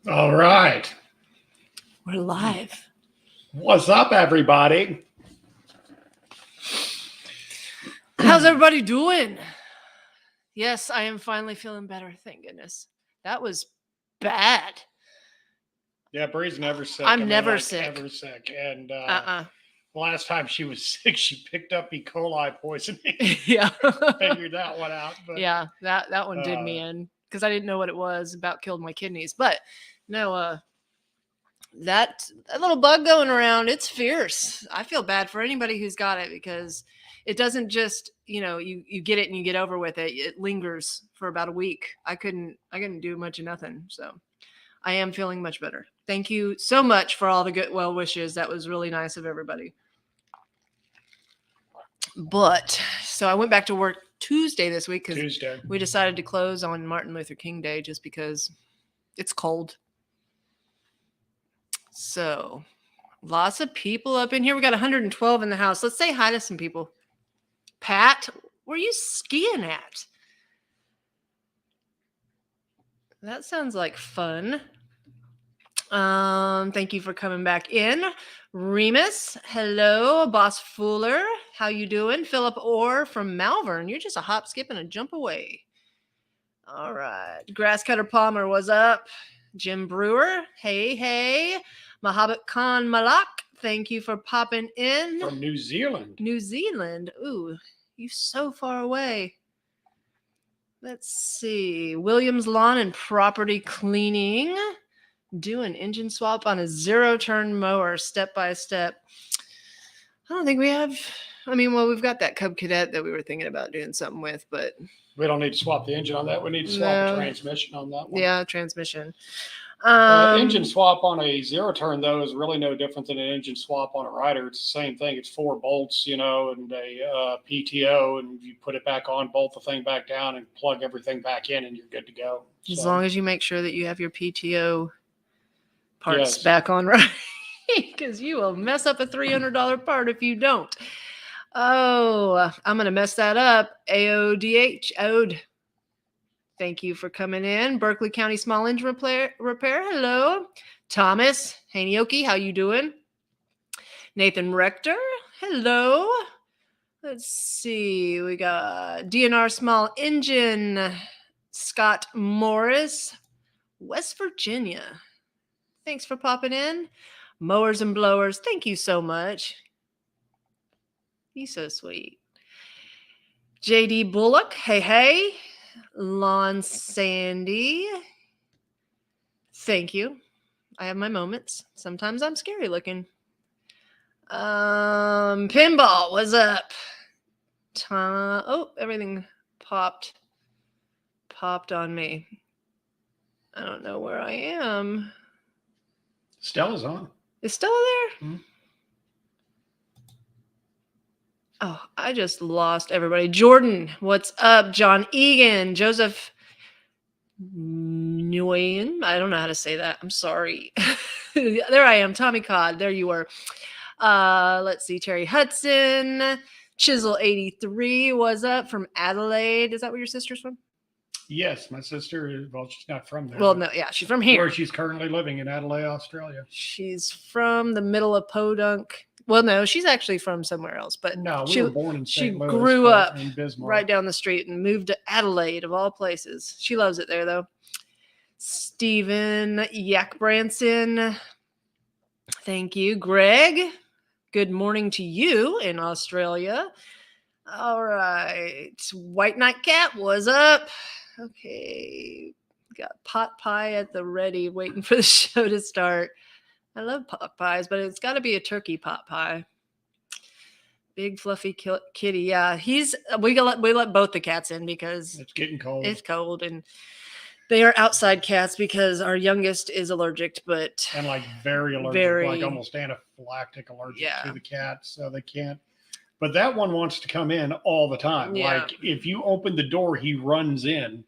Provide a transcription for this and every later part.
All right. We're live. What's up, everybody? How's everybody doing? Yes, I am finally feeling better. Thank goodness. That was bad. Yeah, Bree's never sick. I'm never sick. Ever sick. And The last time she was sick, she picked up E. coli poisoning. Yeah. Figured that one out. But, yeah, that one did me in because I didn't know what it was. About killed my kidneys. But no, that little bug going around, it's fierce. I feel bad for anybody who's got it because it doesn't just, you get it and you get over with it. It lingers for about a week. I couldn't do much of nothing. So I am feeling much better. Thank you so much for all the good well wishes. That was really nice of everybody. But so I went back to work Tuesday this week because we decided to close on Martin Luther King Day just because it's cold. So lots of people up in here. We got 112 in the house. Let's say hi to some people. Pat, where are you skiing at? That sounds like fun. Thank you for coming back in. Remus, hello. Boss Fuller, how you doing? Philip Orr from Malvern. You're just a hop, skip, and a jump away. All right. Grass Cutter Palmer, what's up? Jim Brewer, hey. Mahabat Khan Malak, thank you for popping in. From New Zealand. New Zealand. Ooh, you so far away. Let's see. Williams Lawn and Property Cleaning. Do an engine swap on a zero-turn mower step by step. I don't think we have. We've got that Cub Cadet that we were thinking about doing something with, but we don't need to swap the engine on that. We need to swap the transmission on that one. Yeah, transmission. Engine swap on a zero-turn, though, is really no different than an engine swap on a rider. It's the same thing. It's 4 bolts, and a PTO, and you put it back on, bolt the thing back down, and plug everything back in, and you're good to go. As long as you make sure that you have your PTO parts back on right, because you will mess up a $300 part if you don't. Oh, I'm going to mess that up. AODH, Ode. Thank you for coming in. Berkeley County Small Engine Repair. Hello. Thomas Hanioki, how you doing? Nathan Rector. Hello. Let's see. We got DNR Small Engine. Scott Morris. West Virginia. Thanks for popping in. Mowers and Blowers. Thank you so much. You're so sweet. JD Bullock. Hey. Lawn Sandy. Thank you. I have my moments. Sometimes I'm scary looking. Pinball, what's up? Everything popped on me. I don't know where I am. Stella's on. Is Stella there? Mm-hmm. Oh, I just lost everybody. Jordan, what's up? John Egan, Joseph Nguyen. I don't know how to say that. I'm sorry. There I am. Tommy Codd. There you were. Let's see. Terry Hudson. Chisel 83 was up from Adelaide. Is that where your sister's from? Yes, my sister. Well, she's not from there. Well, no, yeah, she's from here. Where she's currently living in Adelaide, Australia. She's from the middle of Podunk. Well, no, she's actually from somewhere else. But no, we were born in St. Louis. She grew up in Bismarck, right down the street and moved to Adelaide, of all places. She loves it there, though. Stephen Yakbranson. Thank you. Greg, good morning to you in Australia. All right. White Night Cat, what's up? Okay. Got pot pie at the ready, waiting for the show to start. I love pot pies, but it's got to be a turkey pot pie. Big fluffy kitty. Yeah, we let both the cats in because it's getting cold. It's cold, and they are outside cats because our youngest is allergic, and like very allergic, like almost anaphylactic allergic to the cat, so they can't. But that one wants to come in all the time. Yeah. Like if you open the door, he runs in.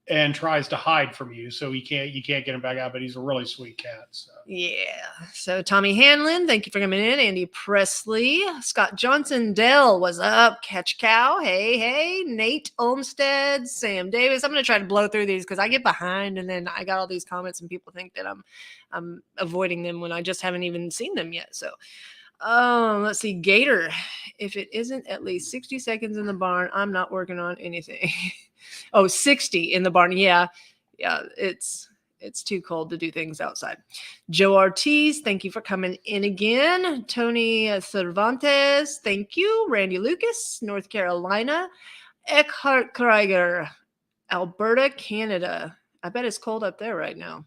and tries to hide from you. So you can't get him back out, but he's a really sweet cat. So. Yeah. So Tommy Hanlon, thank you for coming in. Andy Presley, Scott Johnson, Dell, what's up? Catch Cow, hey. Nate Olmstead, Sam Davis. I'm going to try to blow through these because I get behind and then I got all these comments and people think that I'm avoiding them when I just haven't even seen them yet. So let's see. Gator, if it isn't at least 60 seconds in the barn, I'm not working on anything. 60 in the barn. Yeah. It's too cold to do things outside. Joe Ortiz, thank you for coming in again. Tony Cervantes, thank you. Randy Lucas, North Carolina. Eckhart Krieger, Alberta, Canada. I bet it's cold up there right now.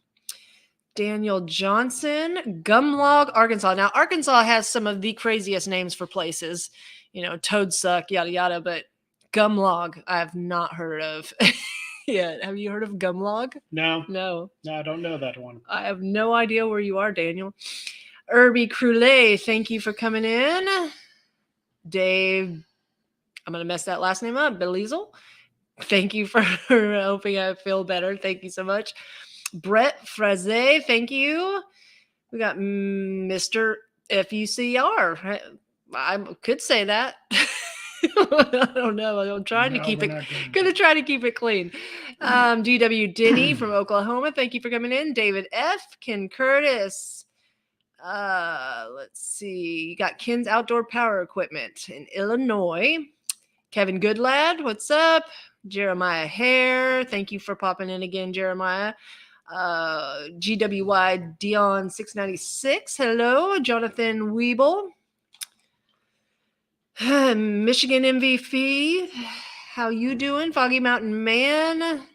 Daniel Johnson, Gumlog, Arkansas. Now, Arkansas has some of the craziest names for places. Toad Suck, yada, yada, but Gumlog, I have not heard of. Yeah, have you heard of Gumlog? No, I don't know that one. I have no idea where you are, Daniel. Irby Croulet, thank you for coming in. Dave, I'm going to mess that last name up, Belizel. Thank you for hoping I feel better. Thank you so much. Brett Fraze, thank you. We got Mr. FUCR. I could say that. I don't know. I'm trying to keep it. Gonna try to keep it clean. GW Denny from Oklahoma. Thank you for coming in. David F. Ken Curtis. Let's see. You got Ken's Outdoor Power Equipment in Illinois. Kevin Goodlad. What's up? Jeremiah Hare. Thank you for popping in again, Jeremiah. GWY Dion 696. Hello, Jonathan Weeble. Michigan MVP, how you doing? Foggy Mountain Man.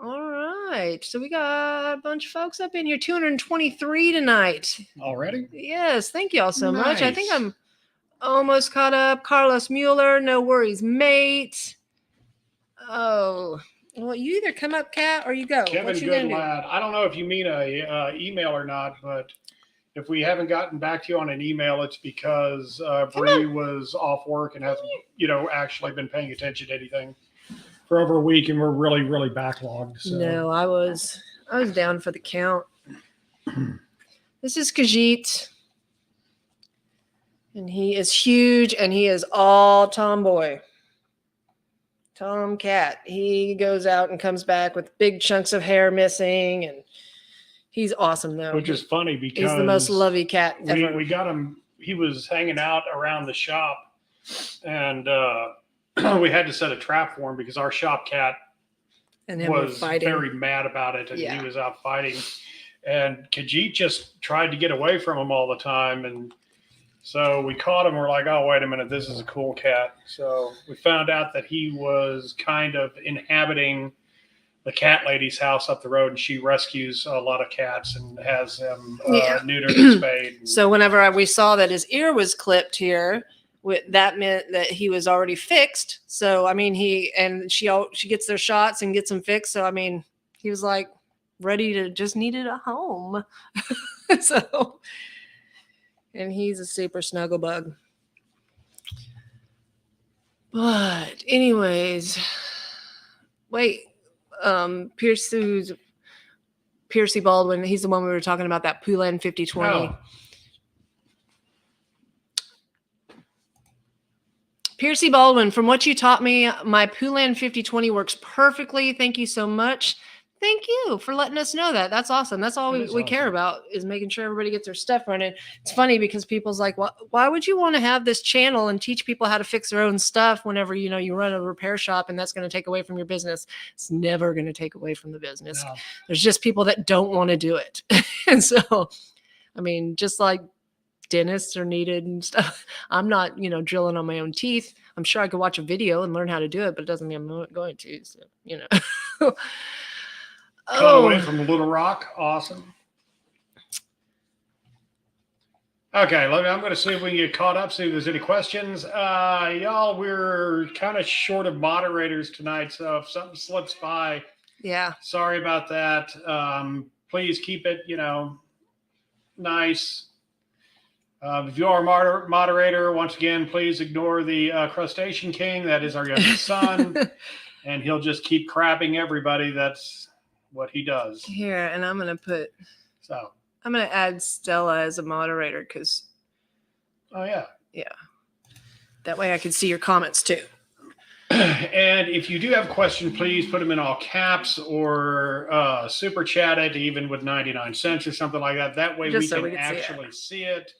All right, so we got a bunch of folks up in here. 223 tonight. Already? Yes, thank you all so much. I think I'm almost caught up. Carlos Mueller, no worries, mate. Oh, well, you either come up, Kat, or you go. Kevin Goodlad. I don't know if you mean a email or not, but if we haven't gotten back to you on an email, it's because Bree was off work and hasn't, actually been paying attention to anything for over a week, and we're really, really backlogged. So. No, I was down for the count. This is Khajiit, and he is huge, and he is all tomboy. Tomcat. He goes out and comes back with big chunks of hair missing, and he's awesome, though. Which is funny because he's the most lovey cat ever. We got him. He was hanging out around the shop, and we had to set a trap for him because our shop cat was very mad about it, and he was out fighting. And Khajiit just tried to get away from him all the time, and so we caught him. We're like, oh, wait a minute, this is a cool cat. So we found out that he was kind of inhabiting the cat lady's house up the road, and she rescues a lot of cats and has them neutered and spayed. So whenever we saw that his ear was clipped here, that meant that he was already fixed. So, I mean, she gets their shots and gets them fixed. So, I mean, he was like ready to just needed a home. So, and he's a super snuggle bug. But anyways, wait. Piercy Baldwin, he's the one we were talking about, that Poulan 5020. Oh. Piercy Baldwin, from what you taught me, my Poulan 5020 works perfectly. Thank you so much. Thank you for letting us know that. That's awesome. That's all we care about, is making sure everybody gets their stuff running. It's funny because people's like, why would you want to have this channel and teach people how to fix their own stuff whenever, you run a repair shop and that's going to take away from your business? It's never going to take away from the business. No. There's just people that don't want to do it. And so, I mean, just like dentists are needed and stuff. I'm not, drilling on my own teeth. I'm sure I could watch a video and learn how to do it, but it doesn't mean I'm not going to. So, Cut away from Little Rock. Awesome. Okay, I'm going to see if we can get caught up, see if there's any questions. Y'all, we're kind of short of moderators tonight, so if something slips by, sorry about that. Please keep it, nice. If you are a moderator, once again, please ignore the Crustacean King. That is our youngest son. and he'll just keep crapping everybody. That's what he does. Here, and I'm going to add Stella as a moderator because. Oh, yeah. Yeah. That way I can see your comments too. And if you do have a question, please put them in all caps or super chat it, even with 99 cents or something like that. That way we can actually see it.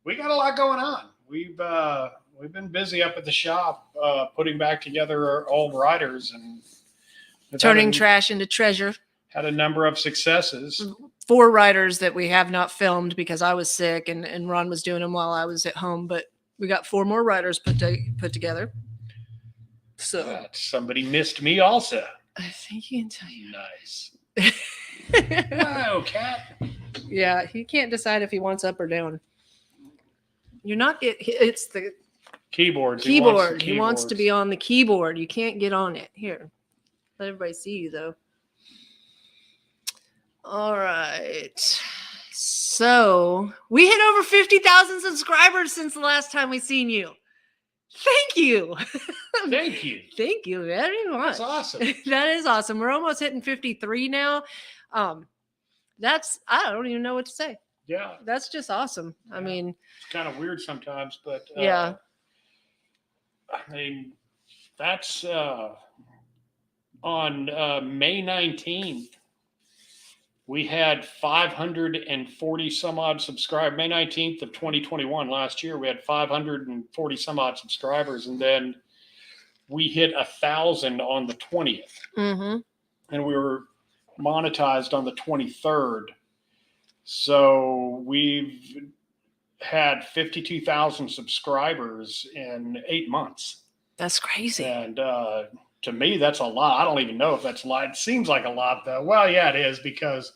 We got a lot going on. We've been busy up at the shop putting back together our old riders and turning trash into treasure. Had a number of successes. 4 riders that we have not filmed because I was sick and Ron was doing them while I was at home, but we got 4 more riders put together. So somebody missed me also. I think you can tell you. Nice. Wow, cat. Yeah, he can't decide if he wants up or down. You're not. It's the keyboard. He wants to be on the keyboard. You can't get on it. Here, let everybody see you though. All right. So we hit over 50,000 subscribers since the last time we seen you. Thank you. Thank you. Thank you very much. That's awesome. That is awesome. We're almost hitting 53 now. I don't even know what to say. Yeah. That's just awesome. Yeah. I mean, it's kind of weird sometimes, but yeah. I mean, that's on May 19th. We had 540 some odd subscribers. May 19th of 2021, last year, we had 540 some odd subscribers. And then we hit 1,000 on the 20th. Mm-hmm. And we were monetized on the 23rd. So we've had 52,000 subscribers in 8 months. That's crazy. And to me, that's a lot. I don't even know if that's a lot. It seems like a lot, though. Well, yeah, it is, because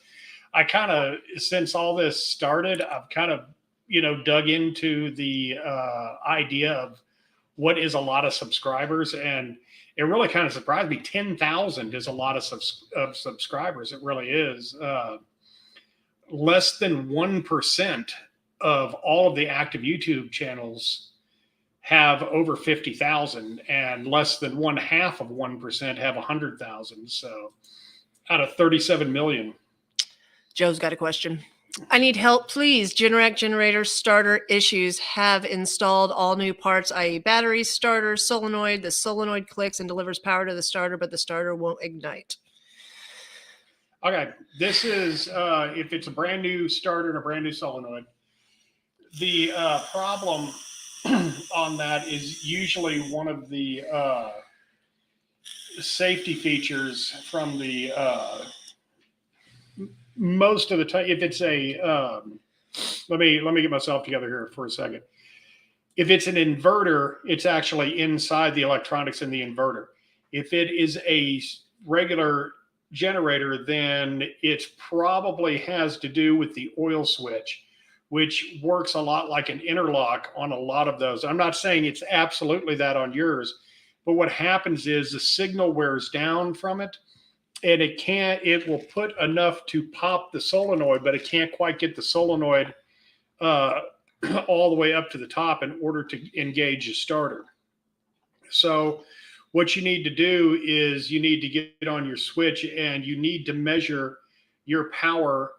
I kind of, since all this started, I've kind of, dug into the idea of what is a lot of subscribers. And it really kind of surprised me. 10,000 is a lot of subscribers. It really is. Less than 1% of all of the active YouTube channels have over 50,000, and less than 0.5% have 100,000. So out of 37 million. Joe's got a question. I need help, please. Generac generator starter issues. Have installed all new parts, i.e. batteries, starter, solenoid. The solenoid clicks and delivers power to the starter, but the starter won't ignite. Okay, this is if it's a brand new starter and a brand new solenoid. The problem on that is usually one of the safety features from the most of the time. If it's a let me get myself together here for a second. If it's an inverter, it's actually inside the electronics in the inverter. If it is a regular generator, then it probably has to do with the oil switch, which works a lot like an interlock on a lot of those. I'm not saying it's absolutely that on yours, but what happens is the signal wears down from it, and it will put enough to pop the solenoid, but it can't quite get the solenoid all the way up to the top in order to engage the starter. So what you need to do is you need to get on your switch, and you need to measure your power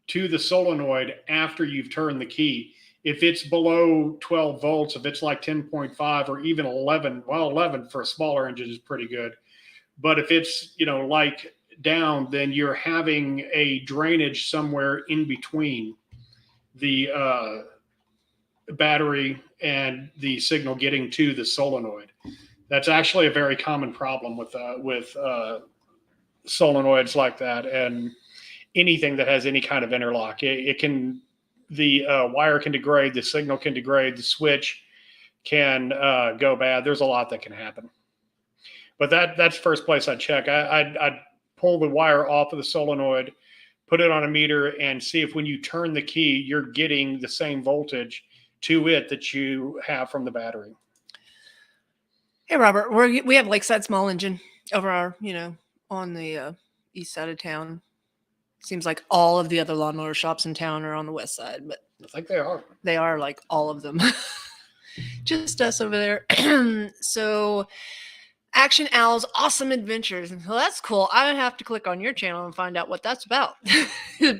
to the solenoid after you've turned the key. If it's below 12 volts, if it's like 10.5 or even 11, well, 11 for a smaller engine is pretty good. But if it's, like down, then you're having a drainage somewhere in between the battery and the signal getting to the solenoid. That's actually a very common problem with solenoids like that, and anything that has any kind of interlock. The wire can degrade, the signal can degrade, the switch can go bad. There's a lot that can happen. But that's the first place I'd check. I'd pull the wire off of the solenoid, put it on a meter, and see if when you turn the key, you're getting the same voltage to it that you have from the battery. Hey, Robert, we have Lakeside Small Engine over our, on the east side of town. Seems like all of the other lawnmower shops in town are on the west side, but I think they are. They are, like all of them. Just us over there. So Action Owl's Awesome Adventures. Well, that's cool. I have to click on your channel and find out what that's about.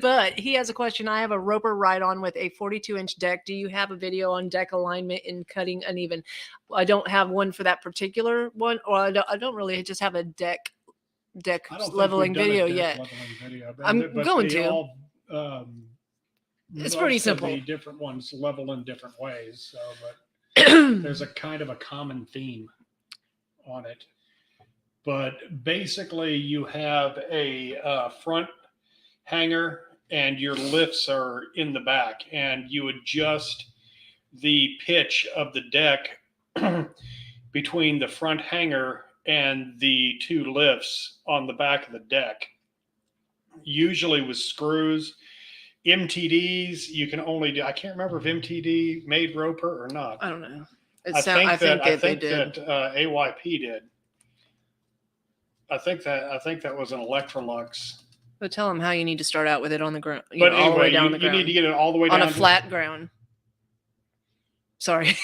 But he has a question. I have a roper ride-on with a 42-inch deck. Do you have a video on deck alignment and cutting uneven? I don't have one for that particular one, or I don't really just have a deck leveling video yet. I'm going to. It's pretty simple. The different ones level in different ways. So, but there's a kind of a common theme on it. But basically, you have a front hanger, and your lifts are in the back, and you adjust the pitch of the deck between the front hanger and the two lifts on the back of the deck. Usually with screws. MTDs, you can only do, I can't remember if MTD made roper or not. I don't know. I think that AYP did. I think that was an Electrolux. So tell them how you need to start out with it on the ground. But anyway, all the way down the ground. You need to get it all the way down on a flat ground. Sorry.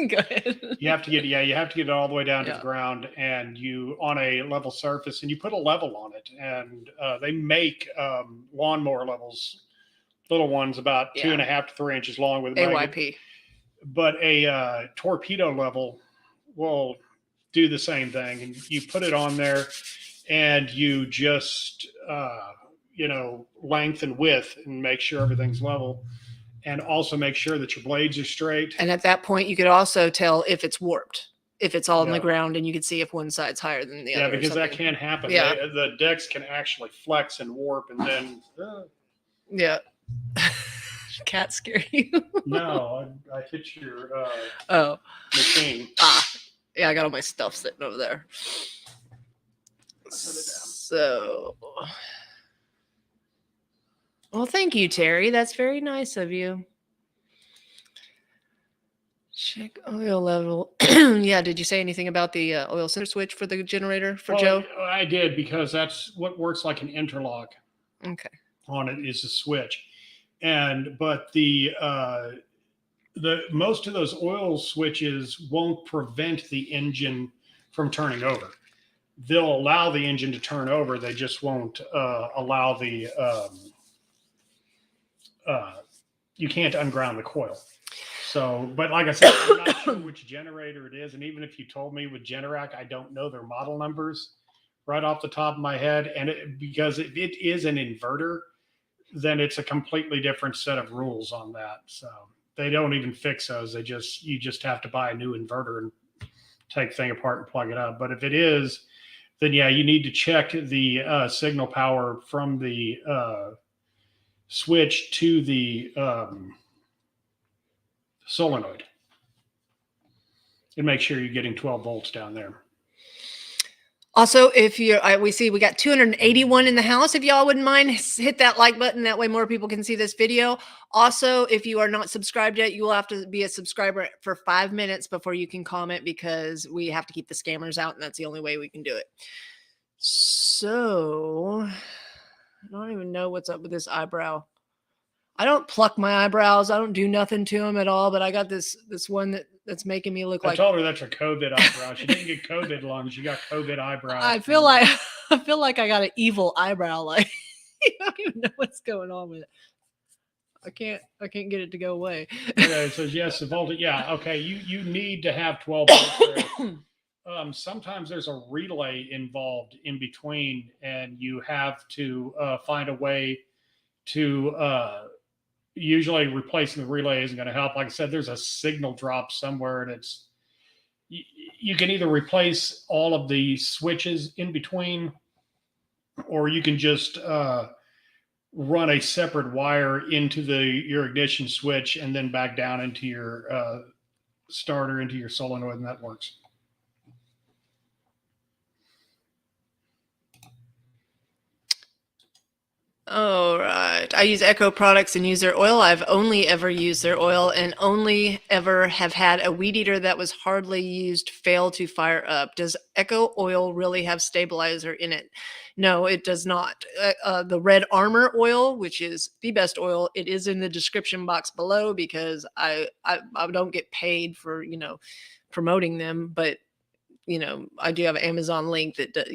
Go ahead. You have to get it all the way down to the ground, and you on a level surface, and you put a level on it. And they make lawnmower levels, little ones about 2.5 to 3 inches long with AYP. But a torpedo level will do the same thing, and you put it on there, and you just length and width, and make sure everything's level. And also make sure that your blades are straight. And at that point, you could also tell if it's warped, if it's all on the ground, and you can see if one side's higher than the other. Yeah, because that can happen. Yeah. The decks can actually flex and warp, and then. Yeah. Cat scare you? No, I hit your machine. Yeah, I got all my stuff sitting over there. So. Well, thank you, Terry. That's very nice of you. Check oil level. Yeah, did you say anything about the oil sensor switch for the generator for Joe? I did, because that's what works like an interlock. Okay. On it is a switch. But the most of those oil switches won't prevent the engine from turning over. They'll allow the engine to turn over. They just won't allow the you can't unground the coil. So, but like I said, I'm not sure which generator it is. And even if you told me with Generac, I don't know their model numbers right off the top of my head. And because it is an inverter, then it's a completely different set of rules on that. So they don't even fix those. You just have to buy a new inverter and take the thing apart and plug it up. But if it is, then yeah, you need to check the signal power from the switch to the solenoid and make sure you're getting 12 volts down there. Also, if we see we got 281 in the house. If y'all wouldn't mind, hit that like button. That way more people can see this video. Also, if you are not subscribed yet, you will have to be a subscriber for 5 minutes before you can comment, because we have to keep the scammers out, and that's the only way we can do it. So I don't even know what's up with this eyebrow. I don't pluck my eyebrows. I don't do nothing to them at all. But I got this one that's making me look like. I told her that's her COVID eyebrow. She didn't get COVID lungs. She got COVID eyebrow. I feel like I got an evil eyebrow. Like, I don't even know what's going on with it. I can't get it to go away. Okay, it says yes, the voltage. Yeah, okay. You need to have 12 volts there. Sometimes there's a relay involved in between, and you have to find a way to. Usually replacing the relay isn't going to help. Like I said, there's a signal drop somewhere, and you can either replace all of the switches in between, or you can just run a separate wire into your ignition switch and then back down into your starter, into your solenoid, and that works. All right. I use Echo products and use their oil. I've only ever used their oil and only ever have had a weed eater that was hardly used fail to fire up. Does Echo oil really have stabilizer in it? No, it does not. The Red Armor oil, which is the best oil, it is in the description box below, because I don't get paid for, promoting them, but I do have an Amazon link that,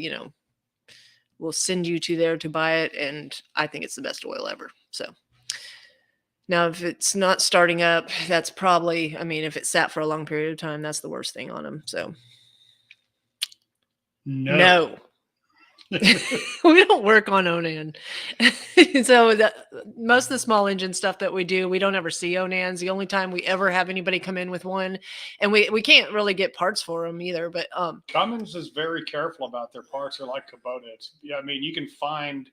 will send you to there to buy it. And I think it's the best oil ever. So now if it's not starting up, that's probably, if it sat for a long period of time, that's the worst thing on them. So no. We don't work on Onan. So most of the small engine stuff that we do, we don't ever see Onans. The only time we ever have anybody come in with one, and we can't really get parts for them either. But Cummins is very careful about their parts. They're like Kubota. You can find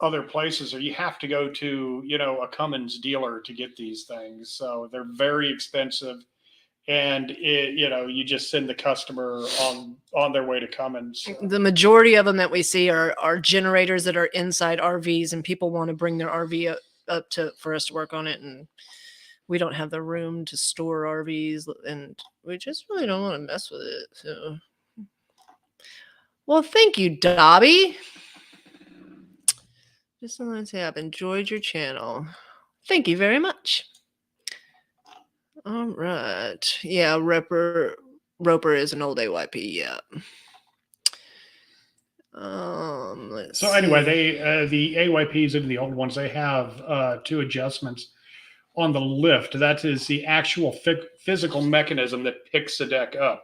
other places, or you have to go to a Cummins dealer to get these things. So they're very expensive. And you just send the customer on their way to Cummins. The majority of them that we see are generators that are inside RVs, and people want to bring their RV up for us to work on it, and we don't have the room to store RVs, and we just really don't want to mess with it. So, well, thank you, Dobby. Just want to say I've enjoyed your channel. Thank you very much. All right. Yeah, Roper is an old AYP. Yeah. So anyway, the AYPs and the old ones, they have 2 adjustments on the lift. That is the actual physical mechanism that picks the deck up.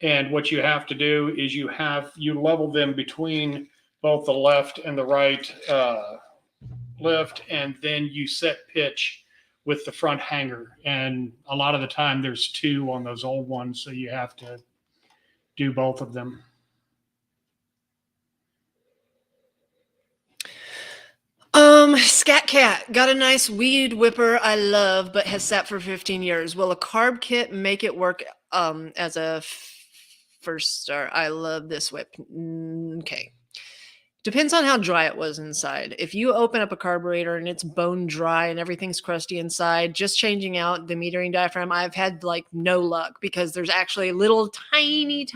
And what you have to do is you level them between both the left and the right lift, and then you set pitch with the front hanger. And a lot of the time there's 2 on those old ones, so you have to do both of them. Scat Cat got a nice weed whipper I love, but has sat for 15 years. Will a carb kit make it work as a first start? I love this whip. Okay. Depends on how dry it was inside. If you open up a carburetor and it's bone dry and everything's crusty inside, just changing out the metering diaphragm, I've had like no luck, because there's actually little tiny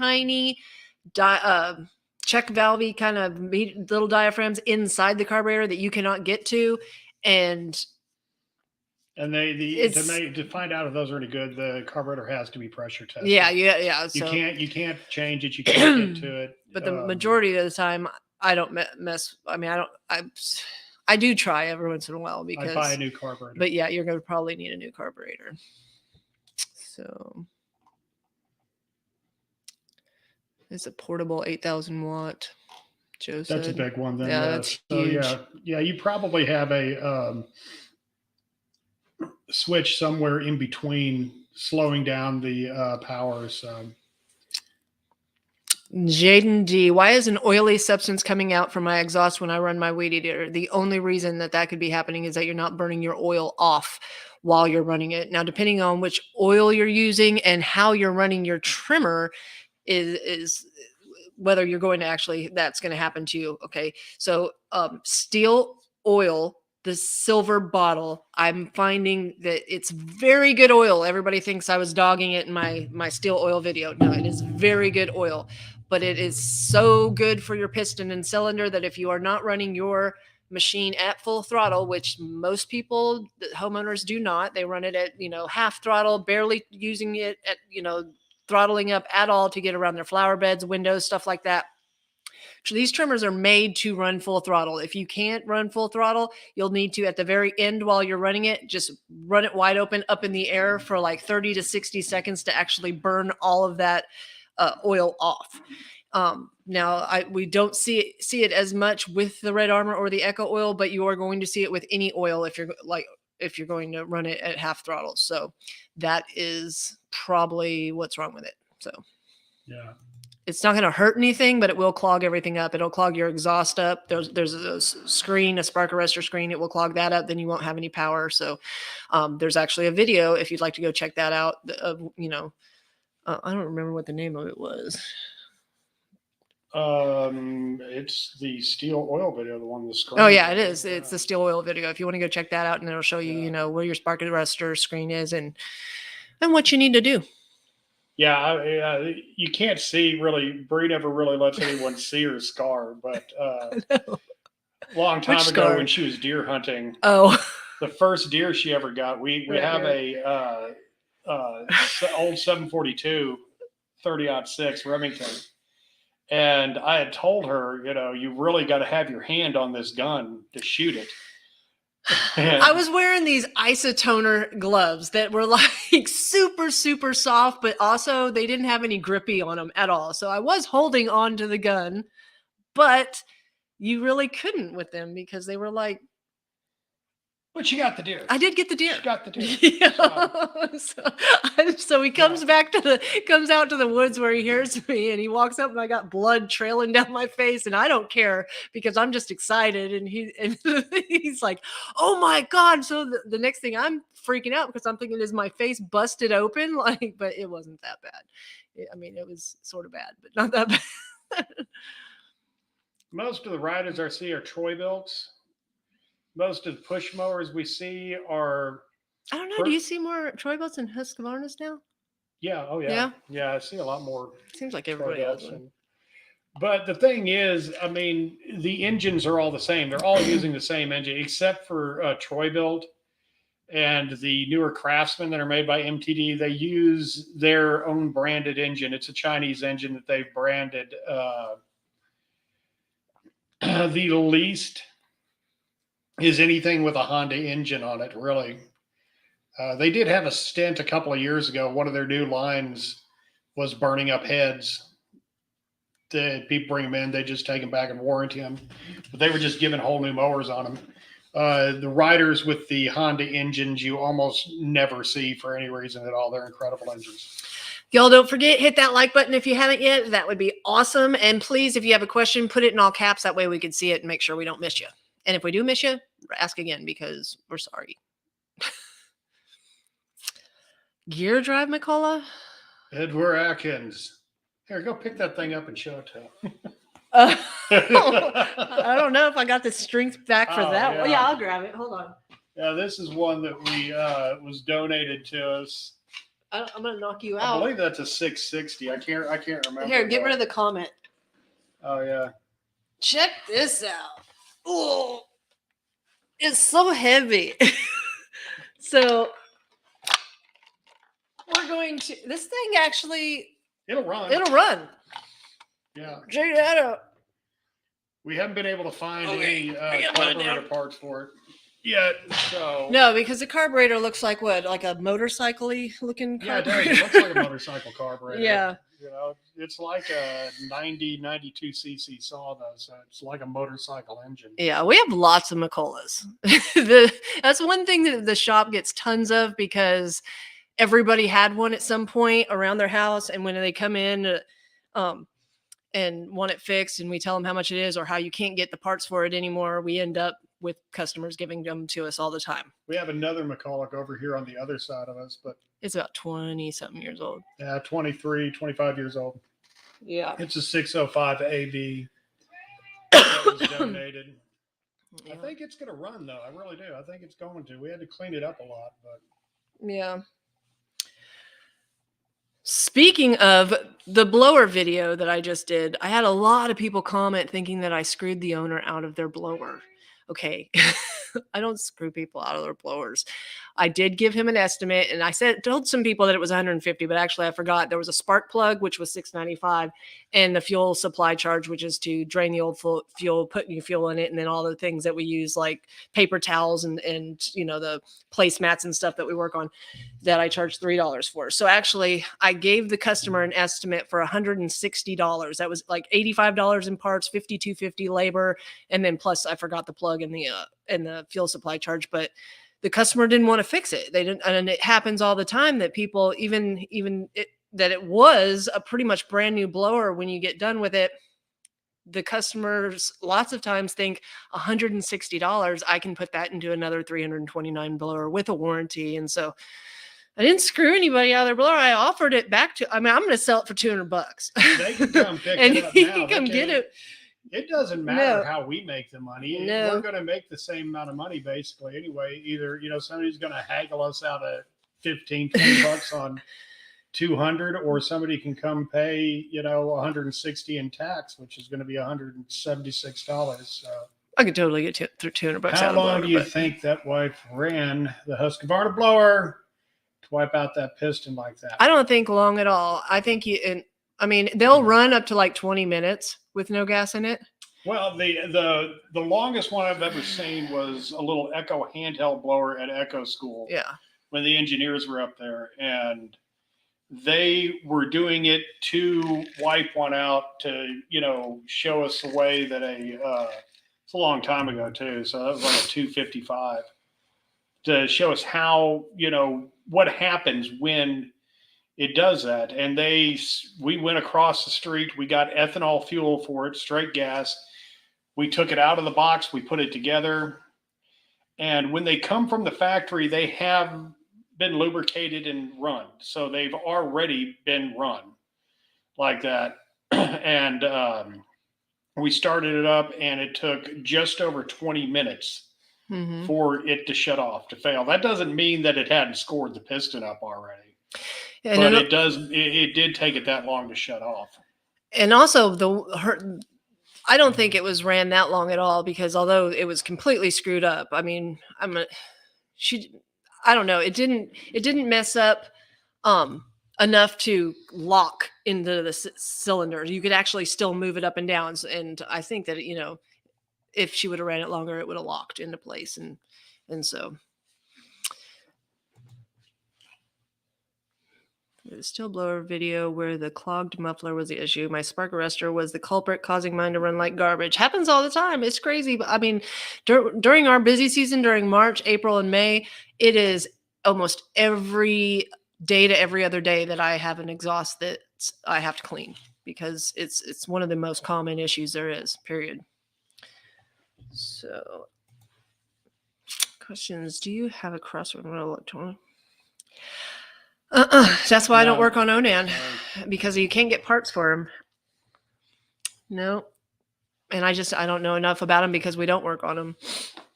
check valve kind of little diaphragms inside the carburetor that you cannot get to. And to find out if those are any good, the carburetor has to be pressure tested. Yeah. You can't change it. You can't get to it. But the majority of the time, I don't mess. I do try every once in a while, because I buy a new carburetor. But yeah, you're going to probably need a new carburetor. So it's a portable 8,000 watt. Joe said. That's a big one. Then, yeah, that's huge. Yeah. You probably have a switch somewhere in between slowing down the power. So. Jaden D, why is an oily substance coming out from my exhaust when I run my weed eater? The only reason that could be happening is that you're not burning your oil off while you're running it. Now, depending on which oil you're using and how you're running your trimmer is whether you're going to that's going to happen to you. Okay. So, steel oil, the silver bottle, I'm finding that it's very good oil. Everybody thinks I was dogging it in my steel oil video. No, it is very good oil, but it is so good for your piston and cylinder that if you are not running your machine at full throttle, which most people, homeowners, do not, they run it at, half throttle, barely using it at, throttling up at all to get around their flower beds, windows, stuff like that. So these trimmers are made to run full throttle. If you can't run full throttle, you'll need to, at the very end while you're running it, just run it wide open up in the air for like 30 to 60 seconds to actually burn all of that oil off. Now, we don't see it as much with the Red Armor or the Echo oil, but you are going to see it with any oil if you're going to run it at half throttle. So that is probably what's wrong with it. So yeah. It's not going to hurt anything, but it will clog everything up. It'll clog your exhaust up. There's a screen, a spark arrestor screen. It will clog that up. Then you won't have any power. So there's actually a video if you'd like to go check that out. I don't remember what the name of it was. It's the steel oil video, the one on the screen. Oh yeah, it is. It's the steel oil video. If you want to go check that out, and it'll show you, where your spark arrestor screen is and what you need to do. Yeah, you can't see really. Bree never really lets anyone see her scar, but long time ago when she was deer hunting, the first deer she ever got, we have a old 742 30-06 Remington. And I had told her, you know, you really got to have your hand on this gun to shoot it. I was wearing these isotoner gloves that were like super, super soft, but also they didn't have any grippy on them at all. So I was holding on to the gun, but you really couldn't with them because they were like. But you got the deer. I did get the deer. You got the deer. Yeah. So he comes comes out to the woods where he hears me, and he walks up, and I got blood trailing down my face, and I don't care because I'm just excited. And he's like, "Oh my God!" So the next thing, I'm freaking out because I'm thinking, is my face busted open? Like, but it wasn't that bad. I mean, it was sort of bad, but not that bad. Most of the riders I see are Troy builds. Most of the push mowers we see are. I don't know. Do you see more Troy belts and Husqvarnas now? Yeah. Oh, yeah. Yeah. I see a lot more. Seems like everybody else. But the thing is, I mean, the engines are all the same. They're all using the same engine, except for Troy build and the newer Craftsman that are made by MTD. They use their own branded engine. It's a Chinese engine that they've branded. The least is anything with a Honda engine on it, really. They did have a stint a couple of years ago. One of their new lines was burning up heads. People bring them in, they just take them back and warranty them. But they were just giving whole new mowers on them. The riders with the Honda engines you almost never see for any reason at all. They're incredible engines. Y'all don't forget, hit that like button if you haven't yet. That would be awesome. And please, if you have a question, put it in all caps. That way we can see it and make sure we don't miss you. And if we do miss you, ask again because we're sorry. Gear drive, McCullough? Edward Atkins. Here, go pick that thing up and show it to him. I don't know if I got the strength back for that. Yeah. Well, yeah, I'll grab it. Hold on. Yeah, this is one that we was donated to us. I'm gonna knock you out. I believe that's a 660. I can't remember. Here, get rid of the comment. Oh yeah. Check this out. Oh, it's so heavy. So we're going to. This thing actually. It'll run. It'll run. Yeah. Check that out. We haven't been able to find any carburetor parts for it yet. So no, because the carburetor looks like what, like a motorcycle-y looking carburetor. Yeah, it does. It looks like a motorcycle carburetor. Yeah. You know, it's like a 92 cc saw though, so it's like a motorcycle engine. Yeah, we have lots of McCulloughs. That's one thing that the shop gets tons of because everybody had one at some point around their house, and when they come in and want it fixed, and we tell them how much it is or how you can't get the parts for it anymore, we end up with customers giving them to us all the time. We have another McCulloch over here on the other side of us, but it's about 20-something years old. Yeah, 23, 25 years old. Yeah. It's a 605 AB that was donated. Yeah. I think it's going to run, though. I really do. I think it's going to. We had to clean it up a lot, but yeah. Speaking of the blower video that I just did, I had a lot of people comment thinking that I screwed the owner out of their blower. Okay, I don't screw people out of their blowers. I did give him an estimate, and I told some people that it was 150, but actually I forgot. There was a spark plug, which was $695, and the fuel supply charge, which is to drain the old fuel, put new fuel in it, and then all the things that we use, like paper towels and you know, the placemats and stuff that we work on, that I charged $3 for. So actually, I gave the customer an estimate for $160. That was like $85 in parts, $52.50 labor, and then plus I forgot the plug and the fuel supply charge, but the customer didn't want to fix it. They didn't, and it happens all the time that people that it was a pretty much brand new blower. When you get done with it, the customers lots of times think $160, I can put that into another $329 blower with a warranty. And so I didn't screw anybody out of their blower. I offered it back to, I'm going to sell it for $200. They can come pick and it up he now. can come get it. It doesn't matter how we make the money. No. We're going to make the same amount of money basically anyway. Either, you know, somebody's going to haggle us out of $15-20 on 200, or somebody can come pay, you know, 160 in tax, which is going to be $176. So I could totally get $200. How long do you think that wife ran the Husqvarna blower to wipe out that piston like that? I don't think long at all. I think I mean, they'll run up to like 20 minutes with no gas in it. Well, the longest one I've ever seen was a little Echo handheld blower at Echo School. Yeah. When the engineers were up there, and they were doing it to wipe one out to, show us the way that it's a long time ago too. So that was like a 255 to show us how, what happens when it does that. And we went across the street, we got ethanol fuel for it, straight gas. We took it out of the box, we put it together. And when they come from the factory, they have been lubricated and run. So they've already been run like that. And we started it up, and it took just over 20 minutes for it to shut off, to fail. That doesn't mean that it hadn't scored the piston up already. Yeah, but it did take it that long to shut off. And also I don't think it was ran that long at all, because although it was completely screwed up, I mean, I don't know. It didn't mess up enough to lock into the cylinder. You could actually still move it up and down. And I think that, if she would have ran it longer, it would have locked into place. And so the still blower video where the clogged muffler was the issue. My spark arrestor was the culprit, causing mine to run like garbage. Happens all the time. It's crazy. But I mean, during our busy season, during March, April, and May, it is almost every day to every other day that I have an exhaust that I have to clean, because it's one of the most common issues there is, period. So, questions. Do you have a crossword electronic? That's why I don't work on Onan, because you can't get parts for them. No. And I don't know enough about them because we don't work on them.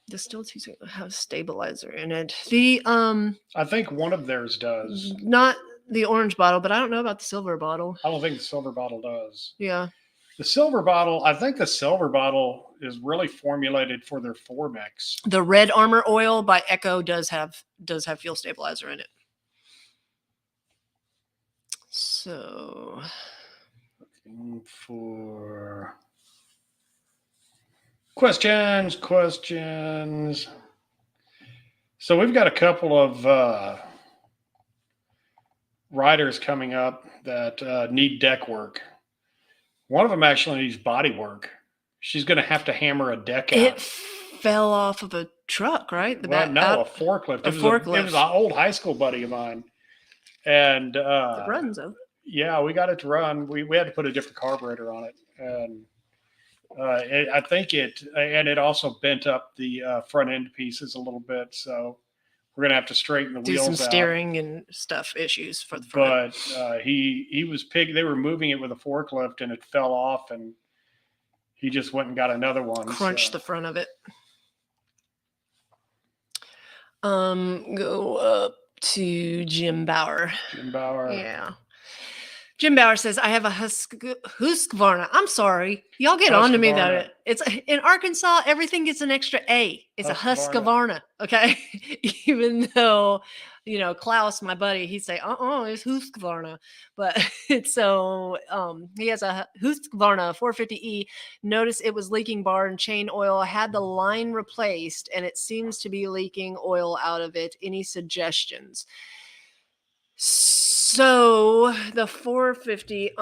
There's still have stabilizer in it. I think one of theirs does. Not the orange bottle, but I don't know about the silver bottle. I don't think the silver bottle does. Yeah. I think the silver bottle is really formulated for their 4-mix. The Red Armor oil by Echo does have fuel stabilizer in it. So, looking for questions. So we've got a couple of riders coming up that need deck work. One of them actually needs body work. She's going to have to hammer a deck out. It fell off of a truck, right? A forklift. It was an old high school buddy of mine. And it runs though. Yeah, we got it to run. We had to put a different carburetor on it, and I think it also bent up the front end pieces a little bit. So we're gonna have to straighten the wheels out. Do some steering and stuff issues for the front. But he was They were moving it with a forklift, and it fell off, and he just went and got another one. Crunched the front of it. Go up to Jim Bauer. Yeah. Jim Bauer says, I have a Husqvarna. I'm sorry. Y'all get on to me that it's in Arkansas, everything gets an extra A. It's a Husqvarna. Okay. Even though, Klaus, my buddy, he'd say, it's Husqvarna. But so he has a Husqvarna 450E. Notice it was leaking bar and chain oil. I had the line replaced, and it seems to be leaking oil out of it. Any suggestions? So the 450,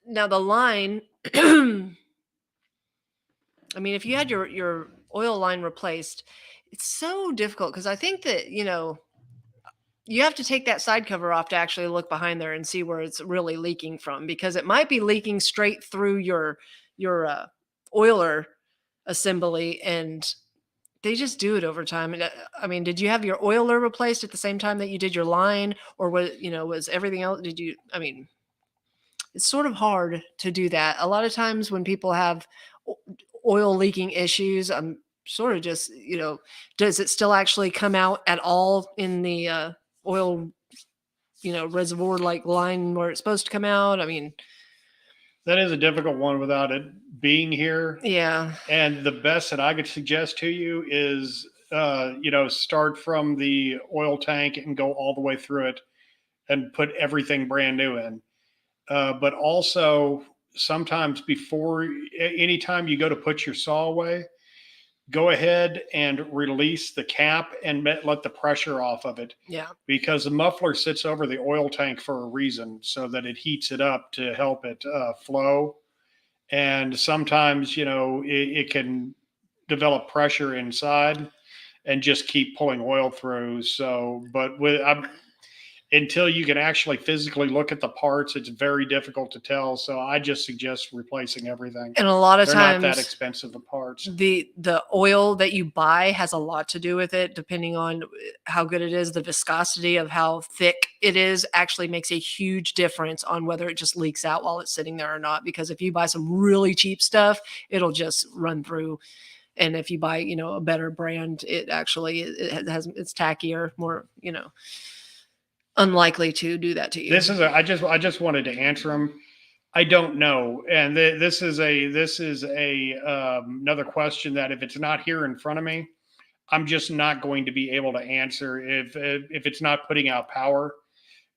now the line, I mean, if you had your oil line replaced, it's so difficult, because I think that, you have to take that side cover off to actually look behind there and see where it's really leaking from, because it might be leaking straight through your oiler assembly, and they just do it over time. I mean, did you have your oiler replaced at the same time that you did your line, or was everything else? It's sort of hard to do that. A lot of times when people have oil leaking issues, I'm sort of just, does it still actually come out at all in the oil, reservoir like line where it's supposed to come out? I mean, that is a difficult one without it being here. Yeah. And the best that I could suggest to you is, start from the oil tank and go all the way through it, and put everything brand new in. But also sometimes anytime you go to put your saw away, go ahead and release the cap and let the pressure off of it. Yeah. Because the muffler sits over the oil tank for a reason, so that it heats it up to help it flow. And sometimes, it can develop pressure inside and just keep pulling oil through. So, but until you can actually physically look at the parts, it's very difficult to tell. So I just suggest replacing everything. And a lot of They're times, not that expensive of parts. The oil that you buy has a lot to do with it, depending on how good it is. The viscosity of how thick it is actually makes a huge difference on whether it just leaks out while it's sitting there or not. Because if you buy some really cheap stuff, it'll just run through. And if you buy, a better brand, it actually it's tackier, more, unlikely to do that to you. I just wanted to answer them. I don't know. And this is another question that if it's not here in front of me, I'm just not going to be able to answer if it's not putting out power,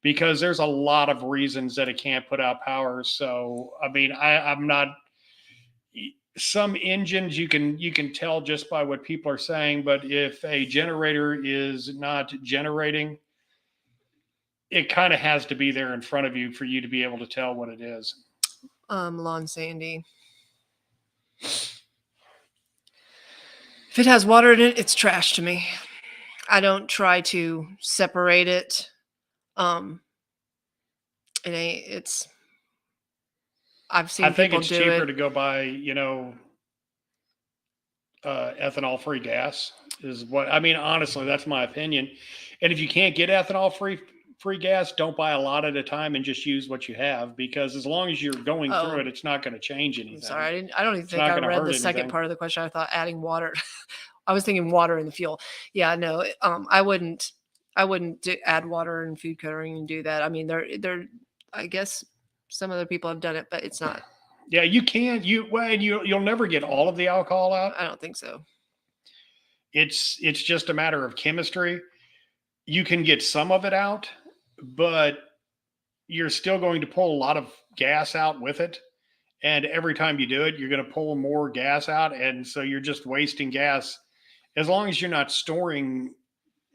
because there's a lot of reasons that it can't put out power. So, I mean, I'm not, some engines you can tell just by what people are saying, but if a generator is not generating, it kind of has to be there in front of you for you to be able to tell what it is. Lawn Sandy. If it has water in it, it's trash to me. I don't try to separate it. I've seen I think people it's do cheaper it. to go buy, ethanol-free gas is what, I mean, honestly, that's my opinion. And if you can't get ethanol-free gas, don't buy a lot at a time and just use what you have, because as long as you're going through it, it's not going to change anything. I'm sorry, I don't even think I read the second part of the question. I thought adding water. I was thinking water in the fuel. Yeah, no, I wouldn't add water in food coloring and do that. I mean, I guess some other people have done it, but it's not. Yeah, you can. You'll never get all of the alcohol out. I don't think so. It's just a matter of chemistry. You can get some of it out, but you're still going to pull a lot of gas out with it. And every time you do it, you're going to pull more gas out. And so you're just wasting gas. As long as you're not storing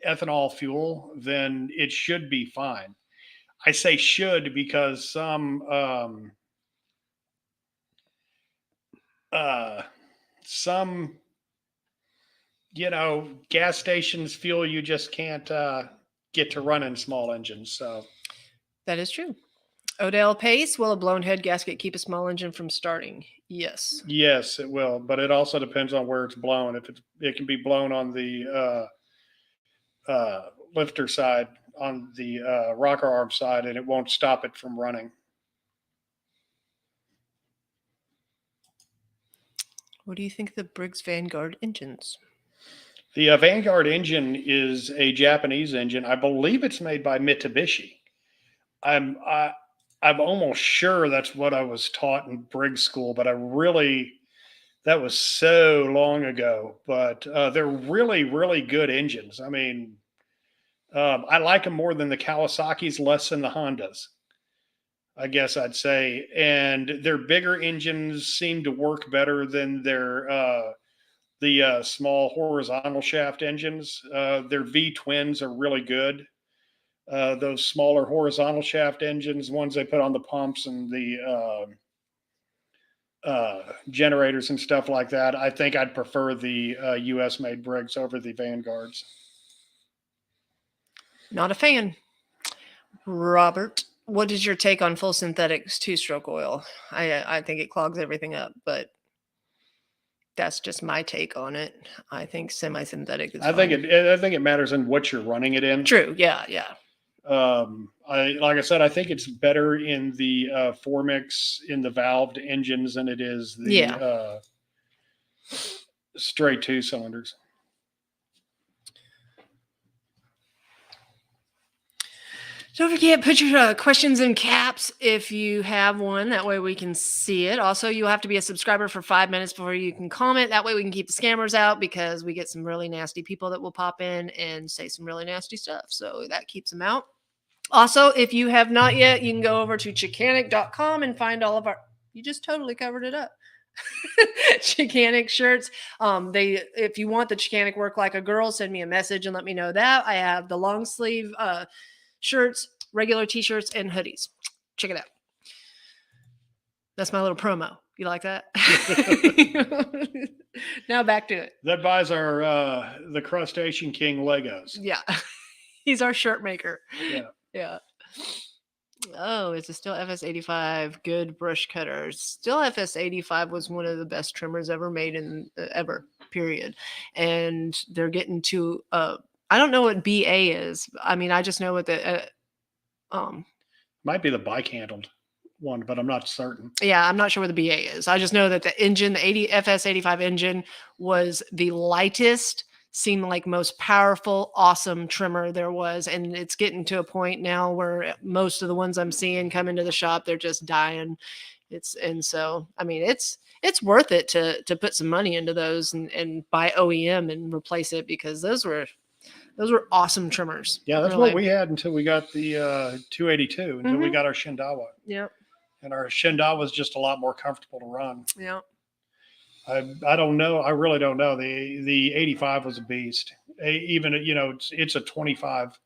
ethanol fuel, then it should be fine. I say should because some gas stations fuel you just can't get to run in small engines. So that is true. Odell Pace, will a blown head gasket keep a small engine from starting? Yes. Yes, it will, but it also depends on where it's blown. It can be blown on the lifter side, on the rocker arm side, and it won't stop it from running. What do you think of the Briggs Vanguard engines? The Vanguard engine is a Japanese engine. I believe it's made by Mitsubishi. I'm almost sure that's what I was taught in Briggs school, but that was so long ago. But they're really, really good engines. I mean, I like them more than the Kawasaki's, less than the Hondas, I guess I'd say. And their bigger engines seem to work better than the small horizontal shaft engines. Their V-twins are really good. Those smaller horizontal shaft engines, ones they put on the pumps and the generators and stuff like that, I think I'd prefer the US-made Briggs over the Vanguards. Not a fan. Robert, what is your take on full synthetics two-stroke oil? I think it clogs everything up, but that's just my take on it. I think semi-synthetic is fine. I think it matters in what you're running it in. True. Yeah. Like I said, I think it's better in the Formix in the valved engines than it is the straight 2 cylinders. Don't forget, put your questions in caps if you have one. That way we can see it. Also, you have to be a subscriber for 5 minutes before you can comment. That way we can keep the scammers out, because we get some really nasty people that will pop in and say some really nasty stuff. So that keeps them out. Also, if you have not yet, you can go over to Chickanic.com and find all of our. You just totally covered it up. Chickanic shirts. If you want the Chickanic work like a girl, send me a message and let me know that. I have the long sleeve shirts, regular t-shirts, and hoodies. Check it out. That's my little promo. You like that? Now back to it. That buys our the Crustacean King Legos. Yeah. He's our shirt maker. Yeah. Yeah. Oh, is it still FS85? Good brush cutters. Still FS85 was one of the best trimmers ever made in ever, period. And they're getting to I don't know what BA is. I mean, I just know what the might be the bike handled one, but I'm not certain. Yeah, I'm not sure what the BA is. I just know that the engine, the FS85 engine, was the lightest, seemed like most powerful, awesome trimmer there was. And it's getting to a point now where most of the ones I'm seeing come into the shop, they're just dying. So I mean it's worth it to put some money into those and buy OEM and replace it, because those were awesome trimmers. Yeah, that's really what we had until we got the 282, until we got our Shindawa. Yep. And our Shindawa was just a lot more comfortable to run. Yeah. I don't know. I really don't know. The 85 was a beast. Even, it's a 25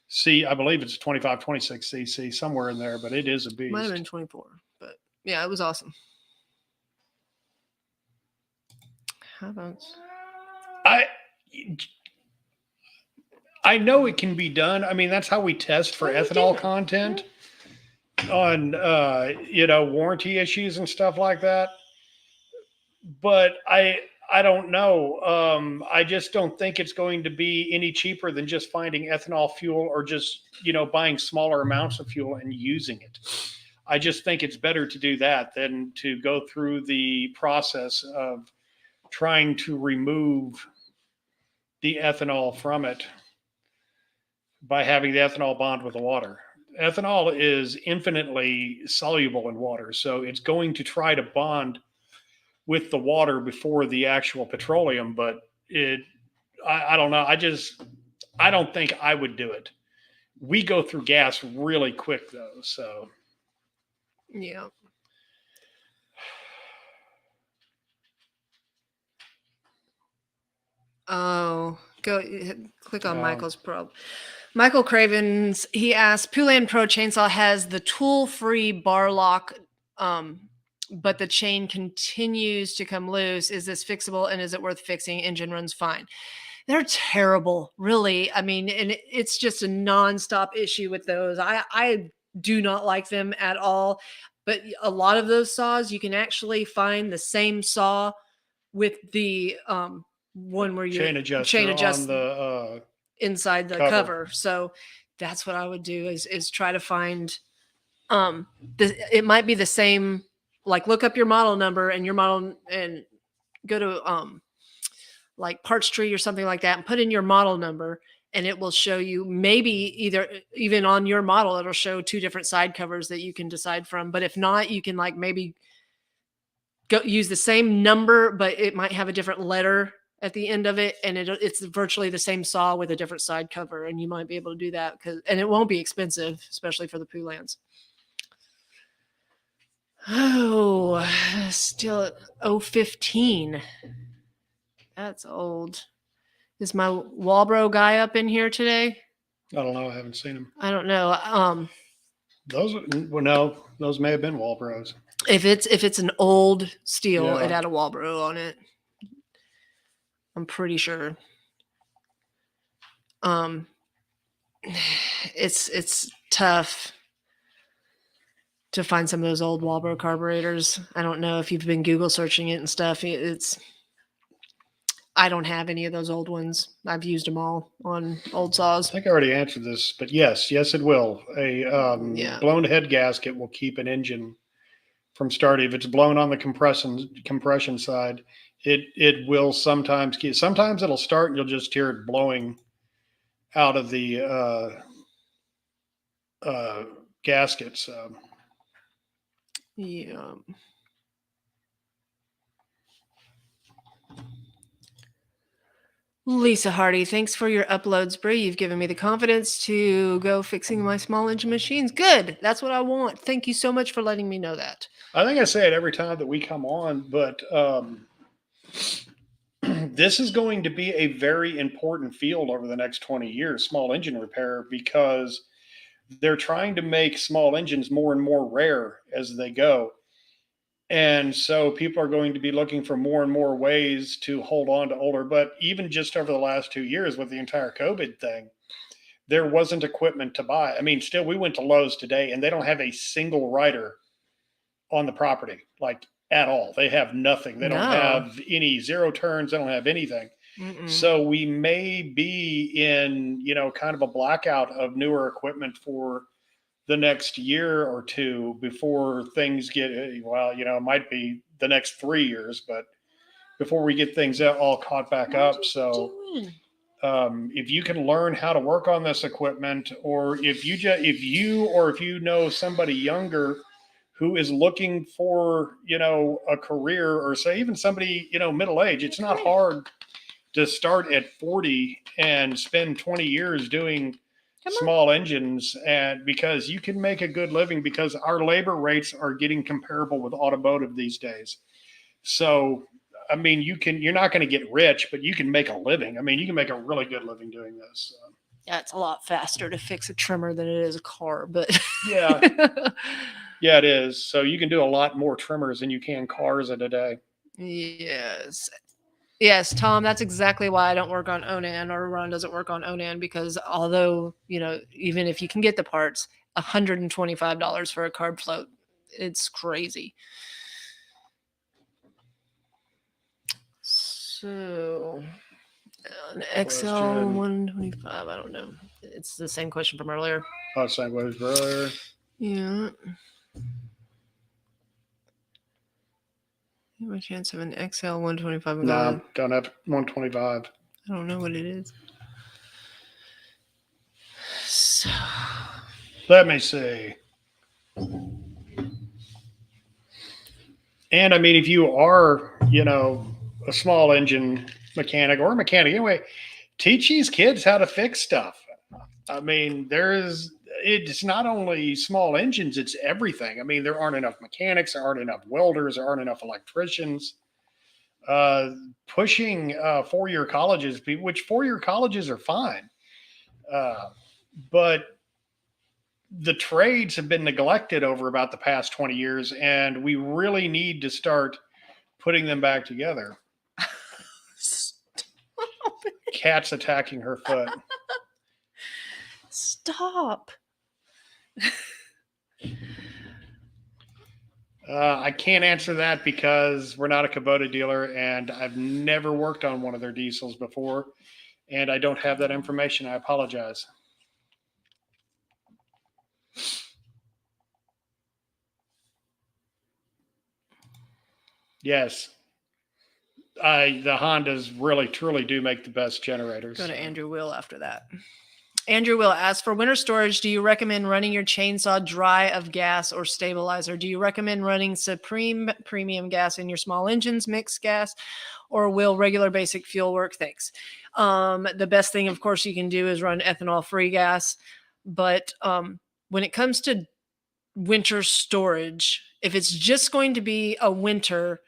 C. I believe it's a 25, 26 cc, somewhere in there, but it is a beast. Might have been 24, but yeah, it was awesome. How about? I know it can be done. I mean, that's how we test for ethanol content on, warranty issues and stuff like that. But I don't know. I just don't think it's going to be any cheaper than just finding ethanol fuel or just, buying smaller amounts of fuel and using it. I just think it's better to do that than to go through the process of trying to remove the ethanol from it by having the ethanol bond with the water. Ethanol is infinitely soluble in water, so it's going to try to bond with the water before the actual petroleum, but I don't know. I don't think I would do it. We go through gas really quick though, so. Yeah. Oh, click on Michael's probe. Michael Cravens, he asked, Poulan Pro chainsaw has the tool-free bar lock, but the chain continues to come loose. Is this fixable, and is it worth fixing? Engine runs fine. They're terrible, really. I mean, and it's just a nonstop issue with those. I do not like them at all. But a lot of those saws, you can actually find the same saw with the one where you chain adjust on the inside the cover. So that's what I would do is try to find it might be the same, like look up your model number and your model and go to like Parts Tree or something like that and put in your model number, and it will show you maybe even on your model, it'll show two different side covers that you can decide from. But if not, you can like maybe go use the same number, but it might have a different letter at the end of it, and it's virtually the same saw with a different side cover, and you might be able to do that and it won't be expensive, especially for the Poulans. Oh, still at 015. That's old. Is my Walbro guy up in here today? I don't know. I haven't seen him. I don't know. Those may have been Walbros. If it's an old steel, it had a Walbro on it. I'm pretty sure. It's tough to find some of those old Walbro carburetors. I don't know if you've been Google searching it and stuff. I don't have any of those old ones. I've used them all on old saws. I think I already answered this, but yes, it will. A blown head gasket will keep an engine from starting. If it's blown on the compression side, it will sometimes keep. Sometimes it'll start and you'll just hear it blowing out of the gasket. So yeah. Lisa Hardy, thanks for your uploads, Bree. You've given me the confidence to go fixing my small engine machines. Good. That's what I want. Thank you so much for letting me know that. I think I say it every time that we come on, but this is going to be a very important field over the next 20 years, small engine repair, because they're trying to make small engines more and more rare as they go. And so people are going to be looking for more and more ways to hold on to older. But even just over the last 2 years with the entire COVID thing, there wasn't equipment to buy. I mean, still, we went to Lowe's today and they don't have a single rider on the property, like at all. They have nothing. They don't have any zero turns. They don't have anything. So we may be in, kind of a blackout of newer equipment for the next year or two before things get, well, it might be the next 3 years, but before we get things all caught back up. So if you can learn how to work on this equipment, or if you know somebody younger who is looking for, a career, or say even somebody, middle age, it's not hard to start at 40 and spend 20 years doing small engines, and because you can make a good living, because our labor rates are getting comparable with automotive these days. So, I mean, you're not going to get rich, but you can make a living. I mean, you can make a really good living doing this. Yeah, it's a lot faster to fix a trimmer than it is a car, but yeah, yeah, it is. So you can do a lot more trimmers than you can cars in a day. Yes, Tom, that's exactly why I don't work on Onan, or Ron doesn't work on Onan, because although, even if you can get the parts, $125 for a carb float, it's crazy. So, an XL 125, I don't know. It's the same question from earlier. Oh, same question from earlier. Yeah. You have a chance of an XL 125. No, don't have 125. I don't know what it is. So, let me see. And I mean, if you are, a small engine mechanic or a mechanic anyway, teach these kids how to fix stuff. I mean, it's not only small engines, it's everything. I mean, there aren't enough mechanics, there aren't enough welders, there aren't enough electricians. Pushing 4-year colleges, which 4-year colleges are fine. But the trades have been neglected over about the past 20 years, and we really need to start putting them back together. Cat's attacking her foot. Stop. I can't answer that because we're not a Kubota dealer, and I've never worked on one of their diesels before, and I don't have that information. I apologize. Yes. The Hondas really, truly do make the best generators. Go to Andrew Will after that. Andrew Will asks, for winter storage, do you recommend running your chainsaw dry of gas or stabilizer? Do you recommend running Supreme premium gas in your small engines, mixed gas, or will regular basic fuel work? Thanks. The best thing, of course, you can do is run ethanol-free gas. But when it comes to winter storage, if it's just going to be a winter,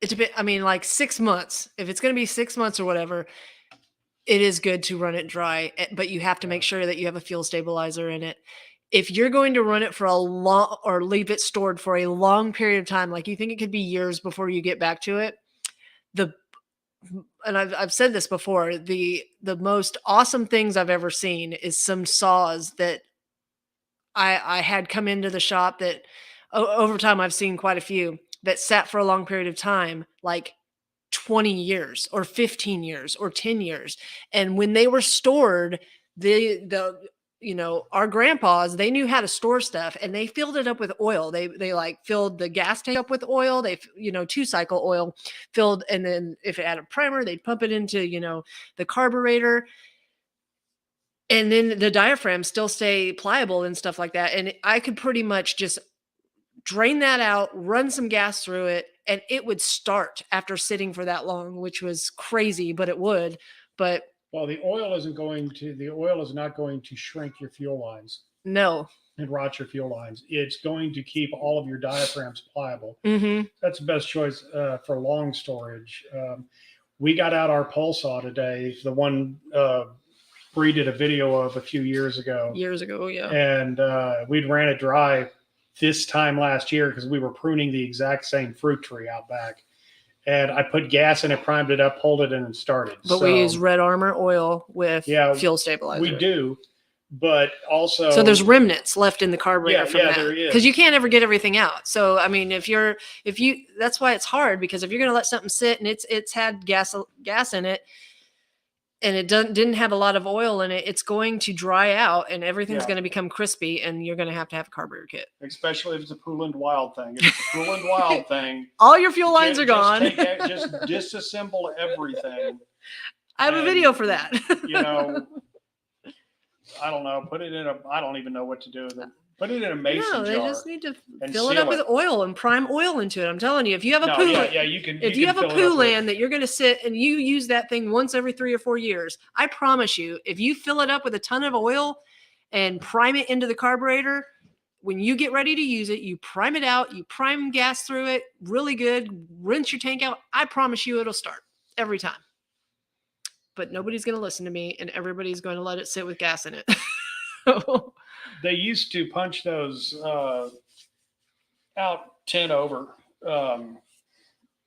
it's a bit, like 6 months. If it's going to be 6 months or whatever, it is good to run it dry, but you have to make sure that you have a fuel stabilizer in it. If you're going to run it for a long, or leave it stored for a long period of time, like you think it could be years before you get back to it, and I've said this before, the most awesome things I've ever seen is some saws that I had come into the shop that over time I've seen quite a few that sat for a long period of time, like 20 years or 15 years or 10 years. And when they were stored, our grandpas, they knew how to store stuff, and they filled it up with oil. They like filled the gas tank up with oil. They, 2-cycle oil filled. And then if it had a primer, they'd pump it into, the carburetor. And then the diaphragms still stay pliable and stuff like that. And I could pretty much just drain that out, run some gas through it, and it would start after sitting for that long, which was crazy, but it would. But well, the oil is not going to shrink your fuel lines. No. And rot your fuel lines. It's going to keep all of your diaphragms pliable. Mm-hmm. That's the best choice for long storage. We got out our pole saw today, the one Bree did a video of a few years ago. Yeah. And we'd ran it dry this time last year because we were pruning the exact same fruit tree out back. And I put gas in it, primed it up, pulled it in, and started. But we use Red Armor oil with fuel stabilizer. We do. But also, so there's remnants left in the carburetor from that, there is, because you can't ever get everything out. So I mean, if you, that's why it's hard, because if you're going to let something sit and it's had gas in it, and it didn't have a lot of oil in it, it's going to dry out and everything's going to become crispy, and you're going to have a carburetor kit. Especially if it's a Pooland Wild thing. If it's a Pooland Wild thing, all your fuel lines are gone. Just disassemble everything. I have a video for that. I don't know. Put it in I don't even know what to do with it. Put it in a mason jar. No, they just need to fill it up with oil and prime oil into it. I'm telling you, if you have a if you have a poo land that you're going to sit and you use that thing once every 3 or 4 years, I promise you, if you fill it up with a ton of oil and prime it into the carburetor, when you get ready to use it, you prime it out, you prime gas through it really good, rinse your tank out. I promise you it'll start every time. But nobody's going to listen to me, and everybody's going to let it sit with gas in it. They used to punch those out 10 over.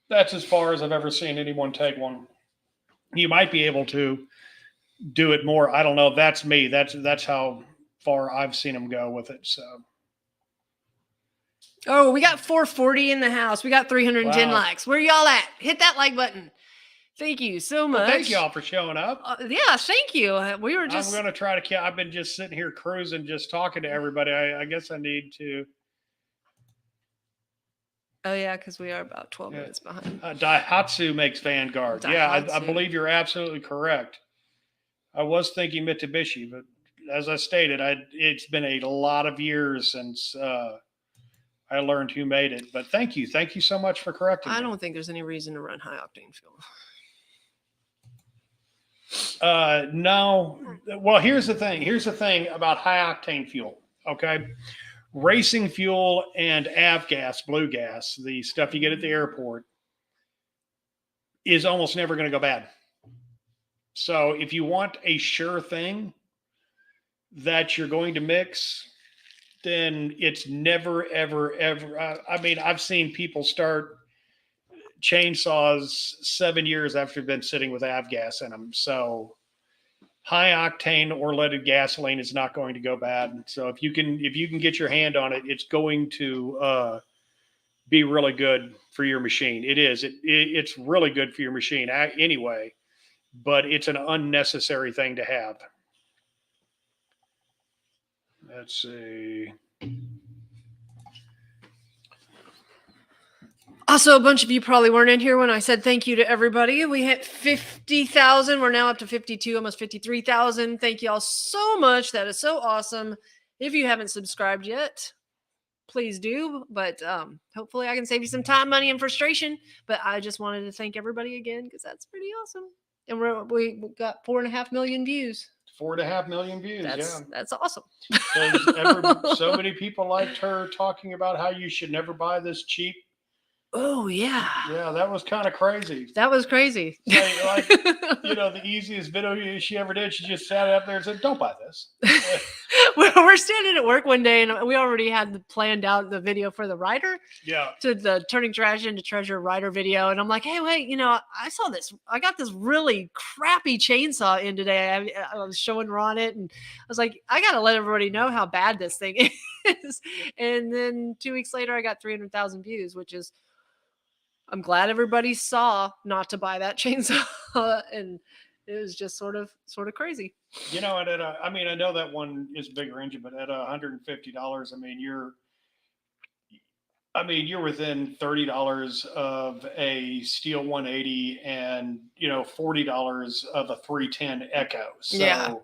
That's as far as I've ever seen anyone take one. You might be able to do it more. I don't know. That's me. That's how far I've seen them go with it. So. Oh, we got 440 in the house. We got 310 likes. Where y'all at? Hit that like button. Thank you so much. Well, thank y'all for showing up. Yeah, thank you. We were just. I'm going to try to. I've been just sitting here cruising, just talking to everybody. I guess I need to. Oh yeah, because we are about 12 minutes behind. Daihatsu makes Vanguard. Daihatsu. Yeah, I believe you're absolutely correct. I was thinking Mitsubishi, but as I stated, it's been a lot of years since I learned who made it. But thank you so much for correcting me. I don't think there's any reason to run high octane fuel. No. Well, here's the thing about high octane fuel. Okay. Racing fuel and avgas, blue gas, the stuff you get at the airport, is almost never going to go bad. So if you want a sure thing that you're going to mix, then it's never, ever, ever. I mean, I've seen people start chainsaws 7 years after they've been sitting with avgas in them. So high octane or leaded gasoline is not going to go bad. So if you can get your hand on it, it's going to be really good for your machine. It is. It's really good for your machine anyway, but it's an unnecessary thing to have. Let's see. Also, a bunch of you probably weren't in here when I said thank you to everybody. We hit 50,000. We're now up to 52, almost 53,000. Thank you all so much. That is so awesome. If you haven't subscribed yet, please do. But hopefully I can save you some time, money, and frustration. But I just wanted to thank everybody again because that's pretty awesome. And we got 4.5 million views. 4.5 million views. That's awesome. So many people liked her talking about how you should never buy this cheap. Oh yeah. Yeah, that was kind of crazy. That was crazy. Like the easiest video she ever did, she just sat up there and said, "Don't buy this." We're standing at work one day, and we already had planned out the video for the rider. Yeah. To the turning trash into treasure rider video, and I'm like, "Hey, wait, I saw this. I got this really crappy chainsaw in today. I was showing Ron it, and I was like, I gotta let everybody know how bad this thing is." And then 2 weeks later, I got 300,000 views, which is. I'm glad everybody saw not to buy that chainsaw, and it was just sort of crazy. And I know that one is a bigger engine, but at $150, you're within $30 of a Steel 180 and $40 of a 310 Echo. So,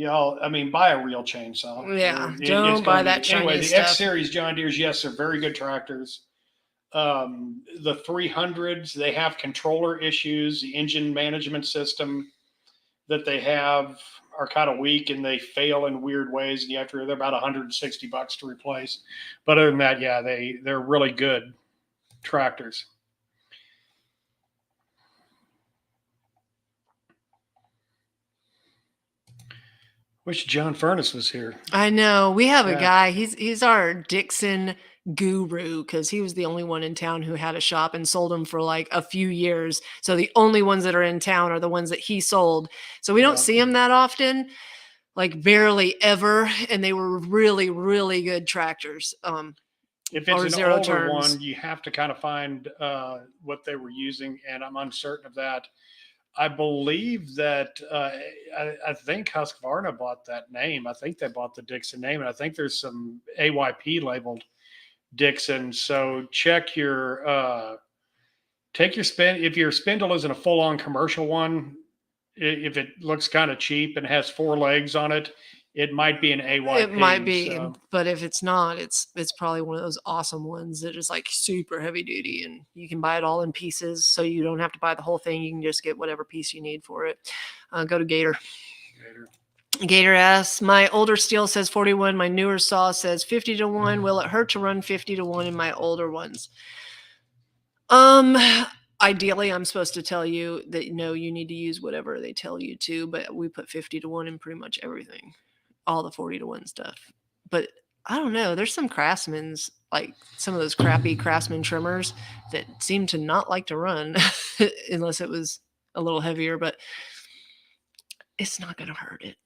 I mean, buy a real chainsaw. Yeah, It's don't buy that Chinese anyway, the stuff. X Series John Deere's, yes, they're very good tractors. The 300s, they have controller issues. The engine management system that they have are kind of weak and they fail in weird ways. And they're about $160 to replace. But other than that, yeah, they're really good tractors. Wish John Furnace was here. I know. We have a guy. He's our Dixon guru because he was the only one in town who had a shop and sold them for like a few years. So the only ones that are in town are the ones that he sold. So we don't see him that often, like barely ever. And they were really, really good tractors. If it's an older one, you have to kind of find what they were using, and I'm uncertain of that. I believe that I think Husqvarna bought that name. I think they bought the Dixon name, and I think there's some AYP labeled Dixon. So check your take your spin. If your spindle isn't a full-on commercial one, if it looks kind of cheap and has 4 legs on it, it might be an AYP. It might be, but if it's not, it's probably one of those awesome ones that is like super heavy duty, and you can buy it all in pieces, so you don't have to buy the whole thing. You can just get whatever piece you need for it. Go to Gator. Gator asks, my older steel says 41. My newer saw says 50 to 1. Will it hurt to run 50 to 1 in my older ones? Ideally, I'm supposed to tell you that no, you need to use whatever they tell you to, but we put 50 to 1 in pretty much everything. All the 40 to 1 stuff. But I don't know. There's some Craftsman's, like some of those crappy Craftsman trimmers that seem to not like to run unless it was a little heavier, but it's not going to hurt it.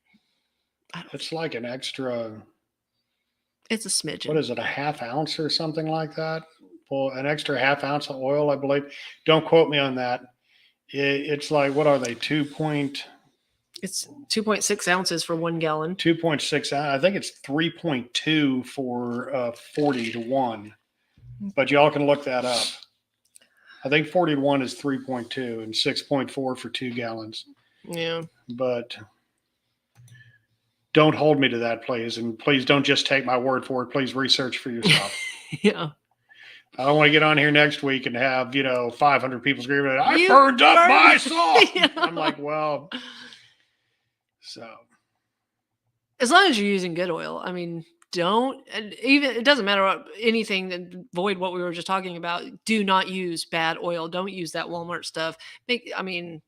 It's like an extra. It's a smidgen. What is it? A half ounce or something like that? Well, an extra half ounce of oil, I believe. Don't quote me on that. It's like, what are they? It's 2.6 ounces for 1 gallon. 2.6. I think it's 3.2 for 40 to 1. But y'all can look that up. I think 40 to 1 is 3.2 and 6.4 for 2 gallons. Yeah. But don't hold me to that, please. And please don't just take my word for it. Please research for yourself. Yeah. I don't want to get on here next week and have, 500 people screaming, I burned up my saw. Yeah. I'm like, well... So, as long as you're using good oil, I mean, it doesn't matter what anything that avoid what we were just talking about. Do not use bad oil. Don't use that Walmart stuff. It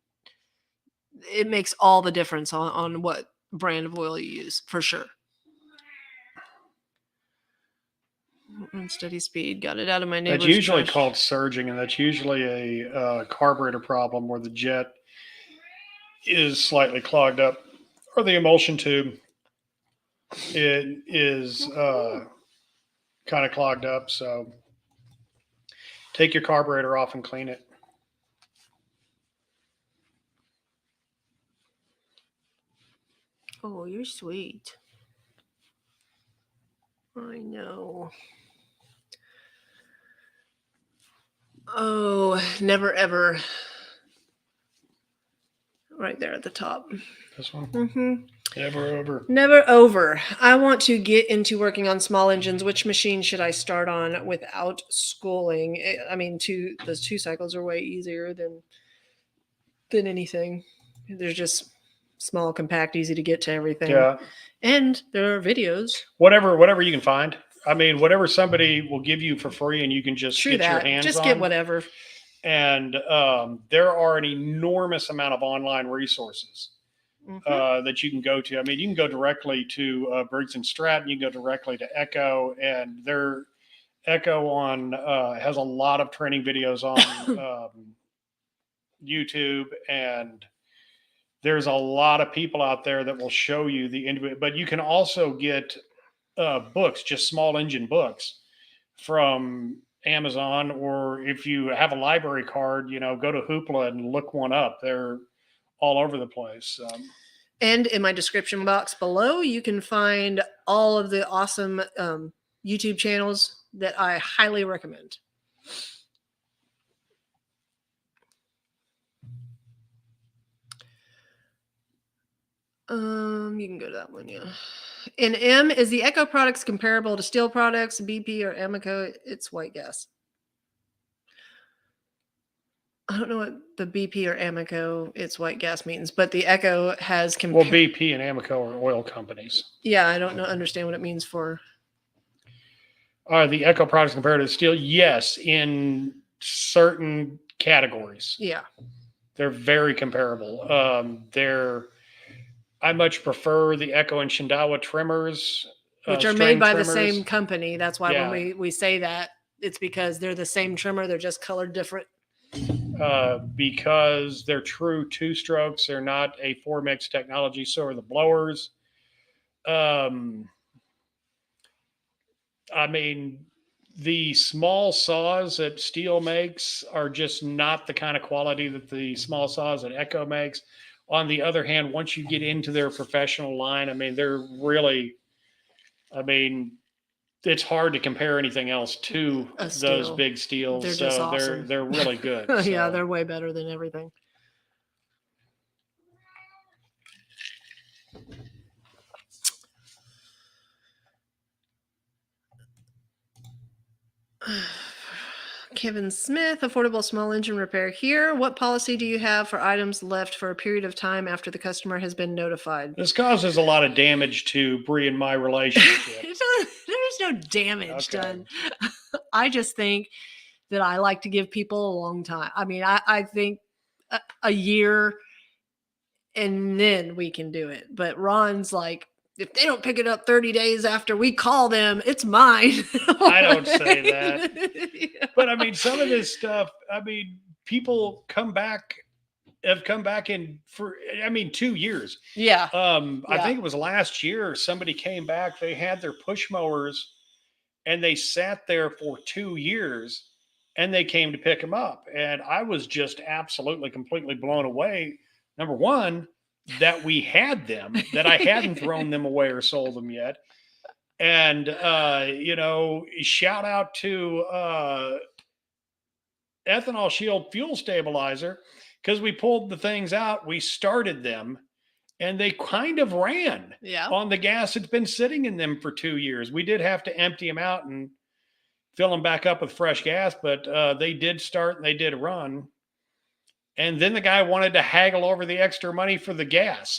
makes all the difference on what brand of oil you use, for sure. Unsteady speed. Got it out of my neighbor's That's usually trash. called surging, and that's usually a carburetor problem where the jet is slightly clogged up. Or the emulsion tube, it is kind of clogged up. So take your carburetor off and clean it. Oh, you're sweet. I know. Oh, never ever. Right there at the top. This one? Mm-hmm. Never over. Never over. I want to get into working on small engines. Which machine should I start on without schooling? I mean, those 2 cycles are way easier than anything. They're just small, compact, easy to get to everything. Yeah. And there are videos. Whatever you can find. I mean, whatever somebody will give you for free and you can just get your hands on. Just get whatever. And there are an enormous amount of online resources that you can go to. I mean, you can go directly to Briggs & Stratton. You can go directly to Echo, and their Echo has a lot of training videos on YouTube, and there's a lot of people out there that will show you the individual. But you can also get books, just small engine books from Amazon, or if you have a library card, go to Hoopla and look one up. They're all over the place. And in my description box below, you can find all of the awesome YouTube channels that I highly recommend. You can go to that one, yeah. In M, is the Echo products comparable to steel products, BP or Amoco? It's white gas. I don't know what the BP or Amoco, it's white gas means, but the Echo has Well, BP and Amoco are oil companies. Yeah, I don't understand what it means for. Are the Echo products compared to steel? Yes, in certain categories. Yeah. They're very comparable. I much prefer the Echo and Shindawa trimmers, which are made by the same company. That's why when we say that, it's because they're the same trimmer. They're just colored different. Because they're true 2-strokes. They're not a 4-mix technology. So are the blowers. I mean, the small saws that Steel makes are just not the kind of quality that the small saws that Echo makes. On the other hand, once you get into their professional line, I mean, they're really, it's hard to compare anything else to those big Steels. They're just awesome. They're really good. Yeah, they're way better than everything. Kevin Smith, affordable small engine repair here. What policy do you have for items left for a period of time after the customer has been notified? This causes a lot of damage to Bree and my relationship. There's no damage done. I just think that I like to give people a long time. I mean, I think a year and then we can do it. But Ron's like, if they don't pick it up 30 days after we call them, it's mine. I don't say that. Yeah. But I mean, some of this stuff, I mean, people have come back in for, 2 years. Yeah. I think it was last year, somebody came back, they had their push mowers and they sat there for 2 years and they came to pick them up. And I was just absolutely, completely blown away. Number one, that we had them, that I hadn't thrown them away or sold them yet. And, shout out to Ethanol Shield Fuel Stabilizer, because we pulled the things out, we started them, and they kind of ran on the gas that's been sitting in them for 2 years. We did have to empty them out and fill them back up with fresh gas, but they did start and they did run. And then the guy wanted to haggle over the extra money for the gas.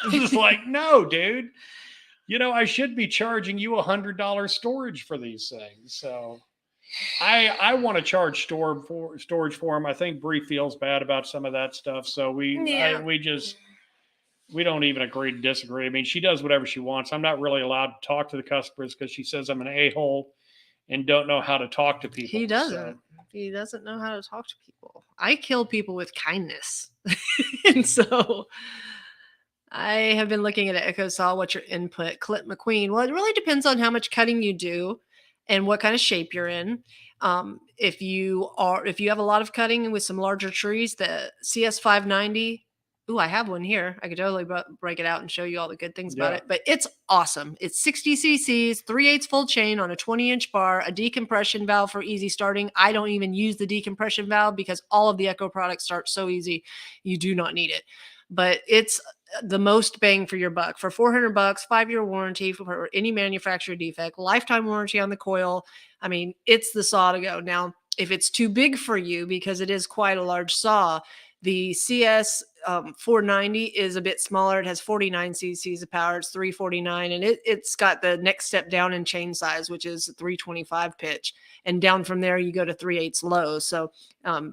I was like, no, dude. I should be charging you $100 storage for these things. So I want to charge storage for them. I think Bree feels bad about some of that stuff. So we don't even agree to disagree. I mean, she does whatever she wants. I'm not really allowed to talk to the customers because she says I'm an a-hole and don't know how to talk to people. He doesn't. So. He doesn't know how to talk to people. I kill people with kindness. And so I have been looking at an Echo Saw. What's your input? Clint McQueen. Well, it really depends on how much cutting you do and what kind of shape you're in. If you have a lot of cutting with some larger trees, the CS590, ooh, I have one here. I could totally break it out and show you all the good things about it, but it's awesome. It's 60 cc's, 3/8 full chain on a 20-inch bar, a decompression valve for easy starting. I don't even use the decompression valve because all of the Echo products start so easy. You do not need it, but it's the most bang for your buck. For $400, 5-year warranty for any manufacturer defect, lifetime warranty on the coil. I mean, it's the saw to go. Now, if it's too big for you, because it is quite a large saw, the CS 490 is a bit smaller. It has 49 cc's of power. It's 349, and it's got the next step down in chain size, which is 325 pitch. And down from there, you go to 3/8 low. So,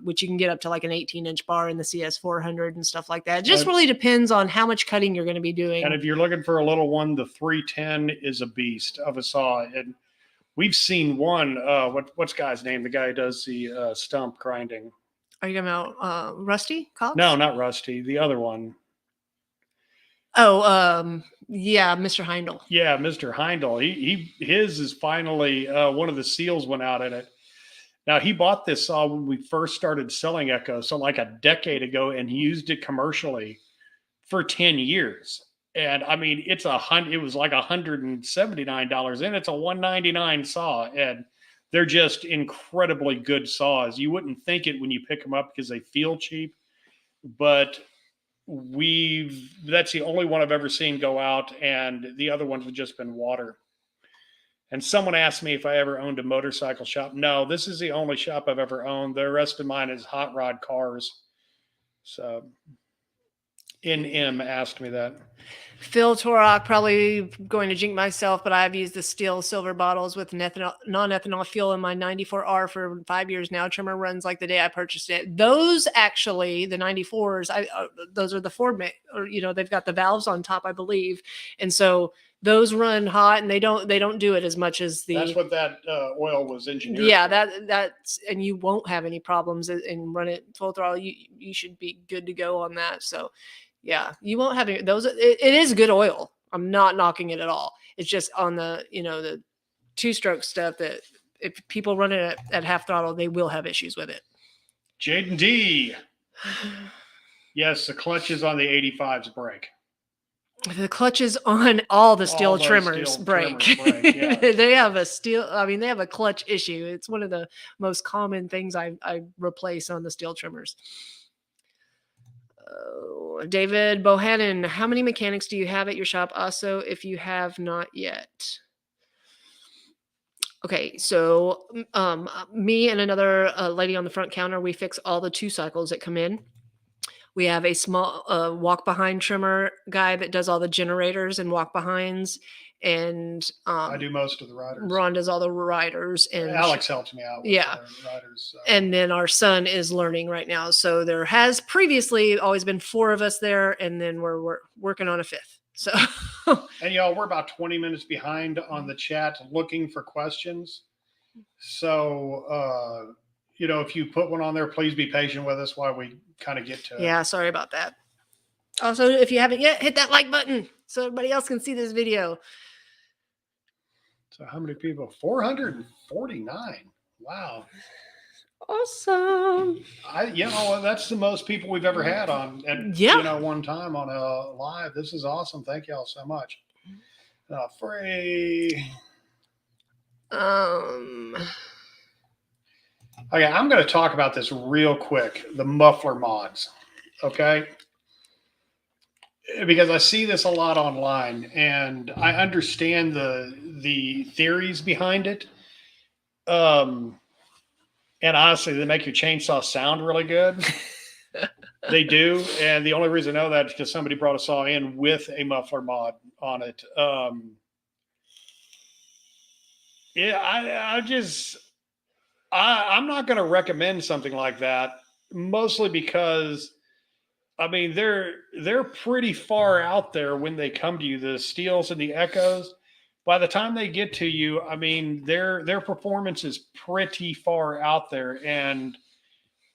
which you can get up to like an 18-inch bar in the CS 400 and stuff like that. It just really depends on how much cutting you're going to be doing. And if you're looking for a little one, the 310 is a beast of a saw. And we've seen one, what's the guy's name? The guy who does the stump grinding. Are you talking about Rusty Cox? No, not Rusty. The other one. Oh, yeah, Mr. Heindel. Yeah, Mr. Heindel. His is finally one of the seals went out in it. Now, he bought this saw when we first started selling Echo, so like a decade ago, and he used it commercially for 10 years. And I mean, it was like $179, and it's a $199 saw, and they're just incredibly good saws. You wouldn't think it when you pick them up because they feel cheap, but that's the only one I've ever seen go out, and the other ones have just been water. And someone asked me if I ever owned a motorcycle shop. No, this is the only shop I've ever owned. The rest of mine is hot rod cars. So NM asked me that. Phil Torok, probably going to jinx myself, but I've used the steel silver bottles with non-ethanol fuel in my 94R for 5 years now. Trimmer runs like the day I purchased it. Those actually, the 94s, those are the Ford, or they've got the valves on top, I believe, and so those run hot, and they don't do it as much as the. That's what that oil was engineered. Yeah, that's and you won't have any problems and run it full throttle. You should be good to go on that. So. Yeah, you won't have any those. It is good oil. I'm not knocking it at all. It's just on the, the 2-stroke stuff that if people run it at half throttle, they will have issues with it. Jaden D. Yes, the clutch is on the 85's brake. The clutch is on all the steel trimmers brake. Yeah. They have they have a clutch issue. It's one of the most common things I replace on the steel trimmers. David Bohannon, how many mechanics do you have at your shop? Also, if you have not yet. Okay, so me and another lady on the front counter, we fix all the 2 cycles that come in. We have a small walk behind trimmer guy that does all the generators and walk behinds. And I do most of the riders. Ron does all the riders, and Alex helps me out with the riders. So. And then our son is learning right now. So there has previously always been 4 of us there, and then we're working on a 5th. So and y'all, we're about 20 minutes behind on the chat looking for questions. So if you put one on there, please be patient with us while we kind of get to it. Yeah, sorry about that. Also, if you haven't yet, hit that like button so everybody else can see this video. So how many people? 449. Wow. Awesome. That's the most people we've ever had on at one time on a live. This is awesome. Thank y'all so much. Free. Okay, I'm going to talk about this real quick. The muffler mods. Okay. Because I see this a lot online, and I understand the theories behind it. And honestly, they make your chainsaw sound really good. They do. And the only reason I know that is because somebody brought a saw in with a muffler mod on it. I'm not going to recommend something like that, mostly because they're pretty far out there when they come to you. The Steels and the Echoes, by the time they get to you, their performance is pretty far out there, and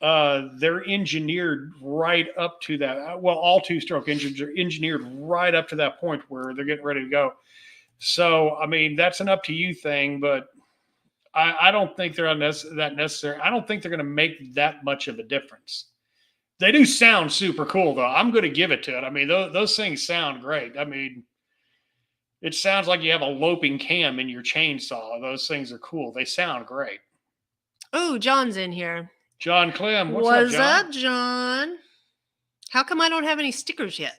they're engineered right up to that. Well, all 2-stroke engines are engineered right up to that point where they're getting ready to go. So, that's an up to you thing, but I don't think they're that necessary. I don't think they're going to make that much of a difference. They do sound super cool, though. I'm going to give it to it. Those things sound great. It sounds like you have a loping cam in your chainsaw. Those things are cool. They sound great. Oh, John's in here. John Clem. What's up, John? How come I don't have any stickers yet?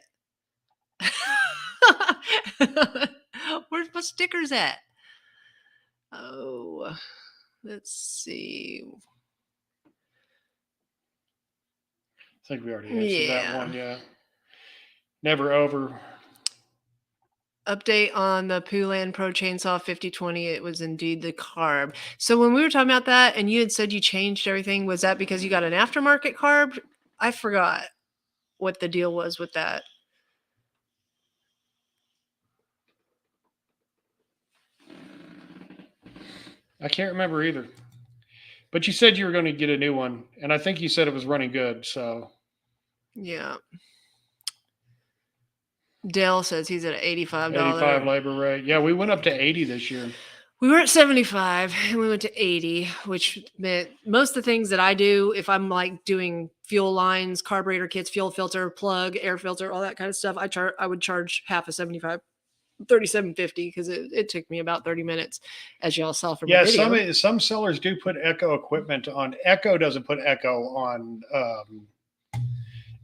Where's my stickers at? Oh, let's see. I think we already answered that one. Yeah. Never over. Update on the Poulan Pro Chainsaw 5020. It was indeed the carb. So when we were talking about that and you had said you changed everything, was that because you got an aftermarket carb? I forgot what the deal was with that. I can't remember either. But you said you were going to get a new one, and I think you said it was running good, so. Yeah. Dale says he's at $85. 85 labor rate. Yeah, we went up to 80 this year. We were at 75 and we went to 80, which meant most of the things that I do, if I'm like doing fuel lines, carburetor kits, fuel filter, plug, air filter, all that kind of stuff, I would charge half a 75, $37.50 because it took me about 30 minutes, as y'all saw from the video. Some sellers do put Echo equipment on. Echo doesn't put Echo on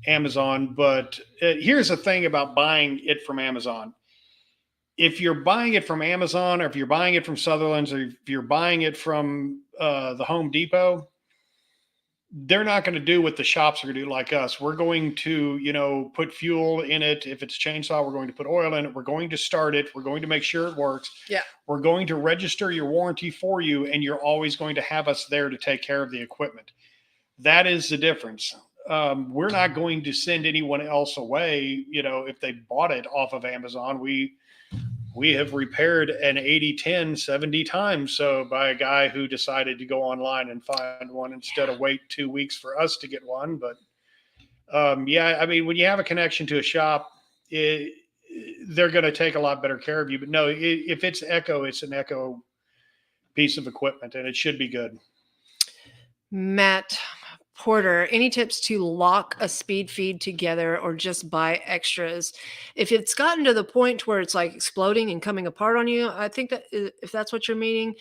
Amazon. But here's the thing about buying it from Amazon. If you're buying it from Amazon, or if you're buying it from Sutherland's, or if you're buying it from the Home Depot, they're not going to do what the shops are going to do like us. We're going to, put fuel in it. If it's a chainsaw, we're going to put oil in it. We're going to start it. We're going to make sure it works. Yeah. We're going to register your warranty for you, and you're always going to have us there to take care of the equipment. That is the difference. We're not going to send anyone else away. If they bought it off of Amazon, we have repaired an 8010 70 times so by a guy who decided to go online and find one instead of wait 2 weeks for us to get one. But when you have a connection to a shop, they're going to take a lot better care of you. But no, if it's Echo, it's an Echo piece of equipment, and it should be good. Matt Porter, any tips to lock a speed feed together or just buy extras? If it's gotten to the point where it's like exploding and coming apart on you, I think that if that's what you're meaning,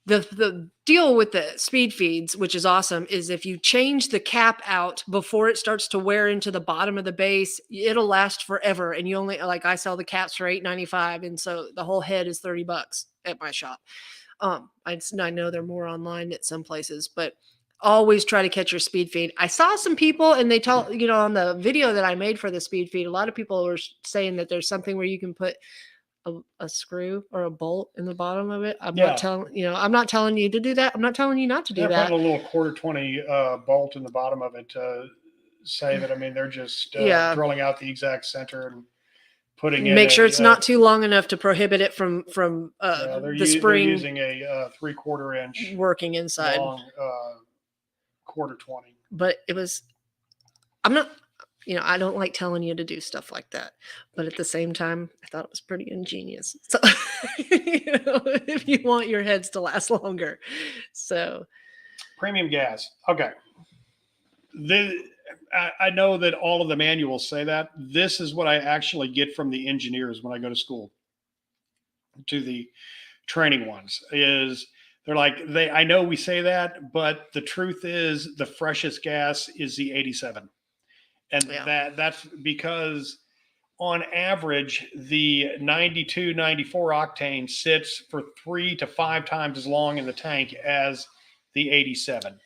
the deal with the speed feeds, which is awesome, is if you change the cap out before it starts to wear into the bottom of the base, it'll last forever. And you only, like, I sell the caps for $8.95, and so the whole head is $30 at my shop. I know they're more online at some places, but always try to catch your speed feed. I saw some people, and they tell, on the video that I made for the speed feed, a lot of people were saying that there's something where you can put a screw or a bolt in the bottom of it. I'm not telling you to do that. I'm not telling you not to do that. Putting a little 1/4-20 bolt in the bottom of it to save it. I mean, they're just drilling out the exact center and putting in. Make sure it's not too long enough to prohibit it from the spring. They're using a 3/4 inch working inside long 1/4-20. But I'm not. I don't like telling you to do stuff like that, but at the same time, I thought it was pretty ingenious. So, if you want your heads to last longer, so premium gas. Okay. I know that all of the manuals say that. This is what I actually get from the engineers when I go to school, to the training ones, is they're like, I know we say that, but the truth is the freshest gas is the 87. And that's because on average, the 92, 94 octane sits for 3 to 5 times as long in the tank as the 87.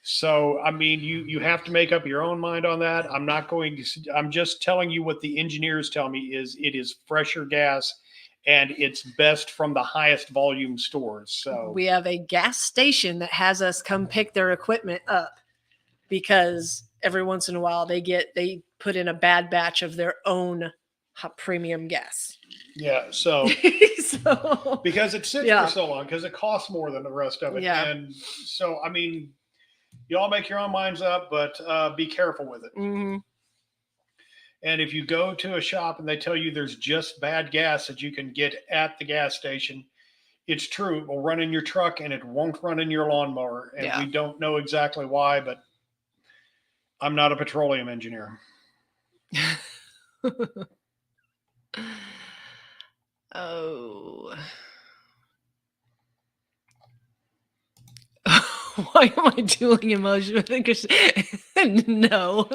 So, I mean, you have to make up your own mind on that. I'm just telling you what the engineers tell me is it is fresher gas, and it's best from the highest volume stores. So we have a gas station that has us come pick their equipment up because every once in a while they put in a bad batch of their own premium gas. Yeah. So, because it sits for so long, because it costs more than the rest of it. Yeah. And so, I mean, you all make your own minds up, but be careful with it. Mm-hmm. And if you go to a shop and they tell you there's just bad gas that you can get at the gas station, it's true. It will run in your truck and it won't run in your lawnmower. And we don't know exactly why, but I'm not a petroleum engineer. Oh. Why am I doing emotion? No.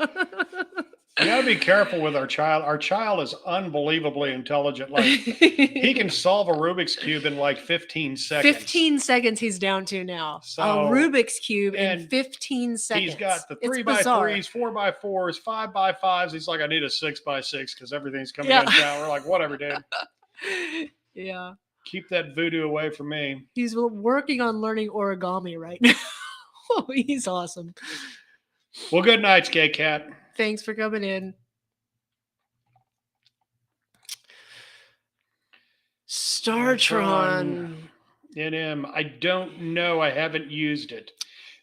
You gotta be careful with our child. Our child is unbelievably intelligent. Like, he can solve a Rubik's Cube in like 15 seconds. 15 seconds he's down to now. So, a Rubik's Cube in 15 seconds. He's got the 3x3s, 4x4s, 5x5s. He's like, I need a 6x6 because everything's coming in down. We're like, whatever, dude. Yeah. Keep that voodoo away from me. He's working on learning origami right now. He's awesome. Well, good night, Skate Cat. Thanks for coming in. Startron. NM. I don't know. I haven't used it.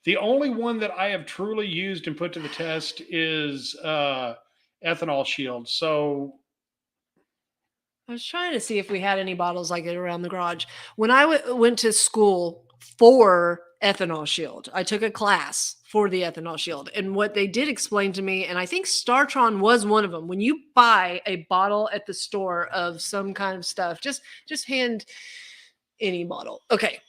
The only one that I have truly used and put to the test is ethanol shield. So I was trying to see if we had any bottles like it around the garage. When I went to school for ethanol shield, I took a class for the ethanol shield. And what they did explain to me, and I think Startron was one of them, when you buy a bottle at the store of some kind of stuff, just hand any bottle. Okay.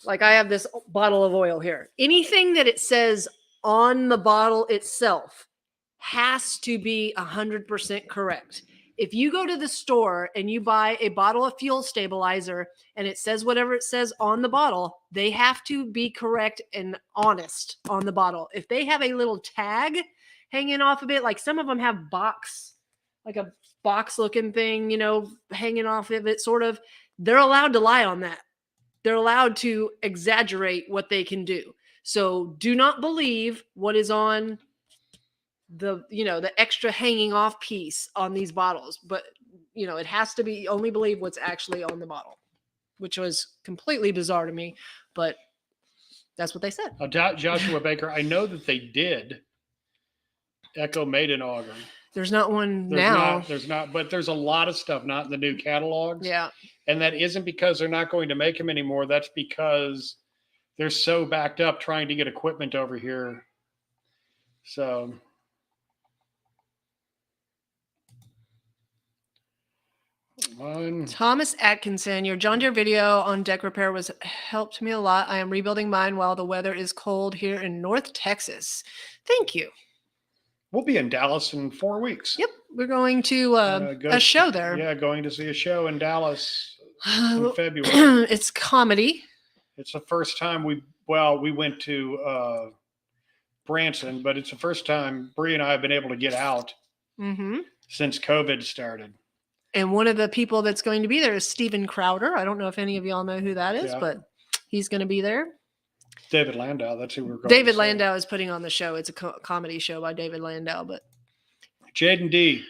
Like I have this bottle of oil here. Anything that it says on the bottle itself has to be 100% correct. If you go to the store and you buy a bottle of fuel stabilizer and it says whatever it says on the bottle, they have to be correct and honest on the bottle. If they have a little tag hanging off of it, like some of them have like a box looking thing, hanging off of it, sort of, they're allowed to lie on that. They're allowed to exaggerate what they can do. So do not believe what is on the extra hanging off piece on these bottles, but it has to be, only believe what's actually on the bottle, which was completely bizarre to me, but that's what they said. Joshua Baker, I know that they did Echo made an auger. There's not one now. There's not, but there's a lot of stuff not in the new catalogs. Yeah. And that isn't because they're not going to make them anymore. That's because they're so backed up trying to get equipment over here. So Thomas Atkinson, your John Deere video on deck repair helped me a lot. I am rebuilding mine while the weather is cold here in North Texas. Thank you. We'll be in Dallas in 4 weeks. Yep. We're going to a show there. Yeah, going to see a show in Dallas in February. It's comedy. It's the first time we went to Branson, but it's the first time Bree and I have been able to get out since COVID started. And one of the people that's going to be there is Steven Crowder. I don't know if any of y'all know who that is, but he's going to be there. David Landau, that's who we're going David to Landau is putting on the show. It's a comedy show by David Landau. But Jaden D,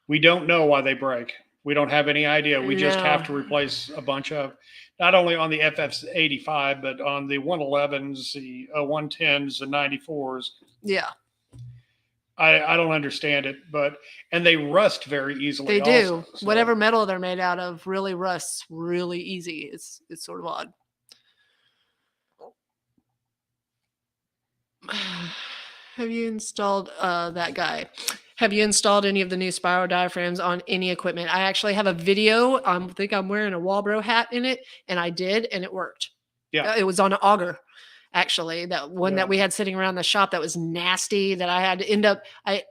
we don't know why they break. We don't have any idea. We just have to replace a bunch of, not only on the FF85, but on the 111s, the 110s, the 94s. Yeah. I don't understand it, and they rust very easily. They do. Also, so. Whatever metal they're made out of really rusts really easy. It's sort of odd. Have you installed that guy? Have you installed any of the new spiral diaphragms on any equipment? I actually have a video. I think I'm wearing a Walbro hat in it, and I did, and it worked. Yeah. It was on an auger. Actually, that one that we had sitting around the shop that was nasty that I had to end up, I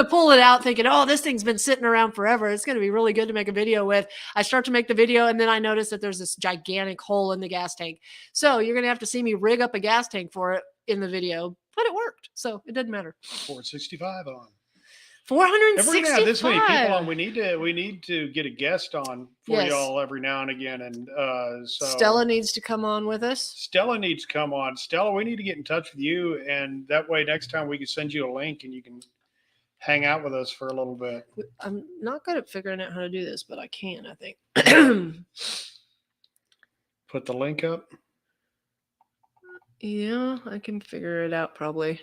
pull it out thinking, oh, this thing's been sitting around forever. It's going to be really good to make a video with. I start to make the video, and then I notice that there's this gigantic hole in the gas tank. So you're going to have to see me rig up a gas tank for it in the video, but it worked. So it didn't matter. 465 on. 465. If we're gonna have this many people on, we need to get a guest on for y'all every now and again. And so Stella needs to come on with us. Stella needs to come on. Stella, we need to get in touch with you, and that way next time we can send you a link and you can hang out with us for a little bit. I'm not good at figuring out how to do this, but I can, I think. Put the link up. Yeah, I can figure it out probably.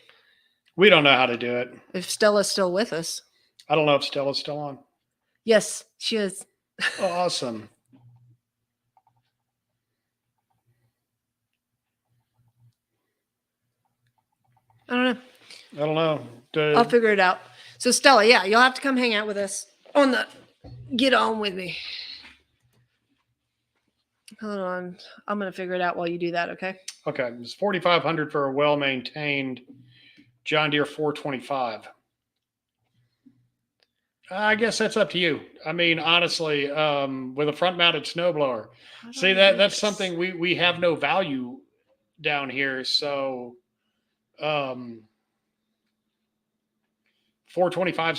We don't know how to do it. If Stella's still with us. I don't know if Stella's still on. Yes, she is. Awesome. I don't know. I'll figure it out. So Stella, yeah, you'll have to come hang out with us on the Get On With Me. Hold on. I'm going to figure it out while you do that, okay? Okay. It's $4,500 for a well-maintained John Deere 425. I guess that's up to you. I mean, honestly, with a front-mounted snowblower. See, that's something we have no value down here. So 425s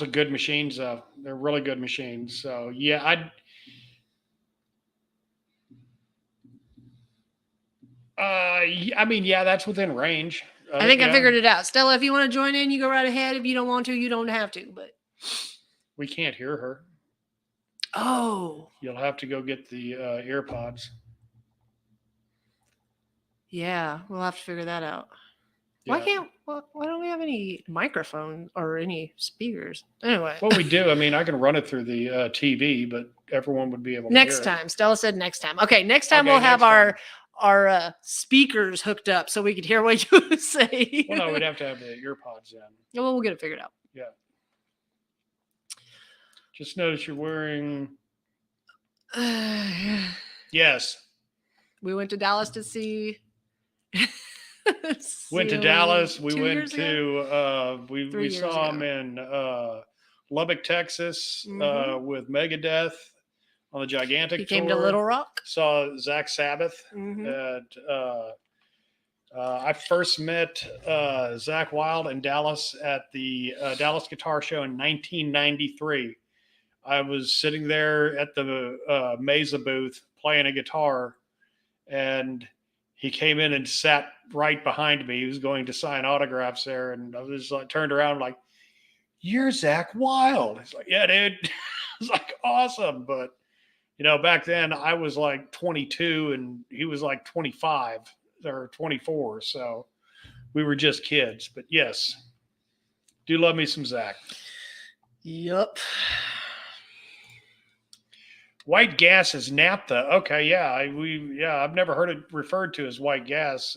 are good machines, though. They're really good machines. So, yeah, I mean, yeah, that's within range. I think I figured it out. Stella, if you want to join in, you go right ahead. If you don't want to, you don't have to. But we can't hear her. Oh. You'll have to go get the earpods. Yeah, we'll have to figure that out. Yeah. Why don't we have any microphone or any speakers? Anyway. Well, we do. I mean, I can run it through the TV, but everyone would be able to next hear time. Stella said next time. Okay, next time we'll have our speakers hooked up so we could hear what you say. Well, no, we'd have to have the earpods in. Well, we'll get it figured out. Yeah. Just notice you're wearing. Yes. We went to Dallas to see Went to Dallas. We 2 went years ago? to, we 3 years saw him ago. in Lubbock, Texas with Megadeth on the Gigantic He tour. came to Little Rock. Saw Zach Sabbath. I first met Zach Wild in Dallas at the Dallas Guitar Show in 1993. I was sitting there at the Mesa booth playing a guitar, and he came in and sat right behind me. He was going to sign autographs there, and I was like, turned around like, "You're Zach Wild." He's like, "Yeah, dude." It's like awesome, but back then I was like 22 and he was like 25 or 24, so we were just kids. But yes, do love me some Zach. Yep. White gas is naphtha. Okay, yeah, I've never heard it referred to as white gas.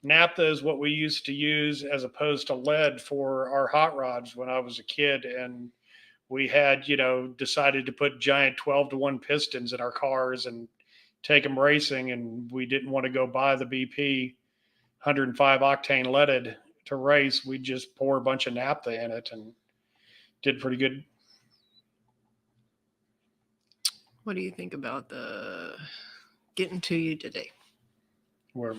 Naphtha is what we used to use as opposed to lead for our hot rods when I was a kid, and we had, decided to put giant 12-to-1 pistons in our cars and take them racing, and we didn't want to go buy the BP 105 octane leaded to race. We just pour a bunch of naphtha in it and did pretty good. What do you think about the getting to you today? We're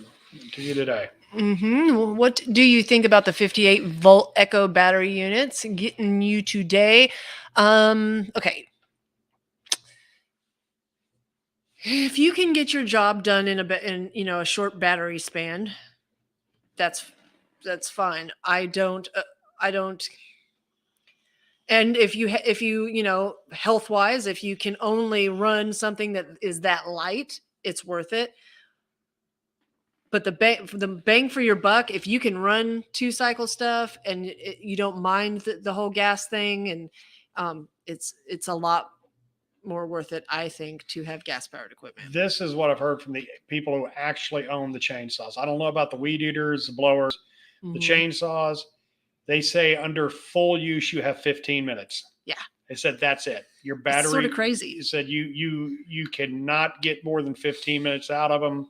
to you today. What do you think about the 58-volt Echo battery units getting you today? Okay. If you can get your job done in a short battery span, that's fine. I don't. And if you health wise, if you can only run something that is that light, it's worth it. But the bang for your buck, if you can run 2-cycle stuff and you don't mind the whole gas thing, and it's a lot more worth it, I think, to have gas powered equipment. This is what I've heard from the people who actually own the chainsaws. I don't know about the weed eaters, the blowers, the chainsaws. They say under full use you have 15 minutes. Yeah. They said that's it. Your battery. It's sort of crazy. You said you cannot get more than 15 minutes out of them.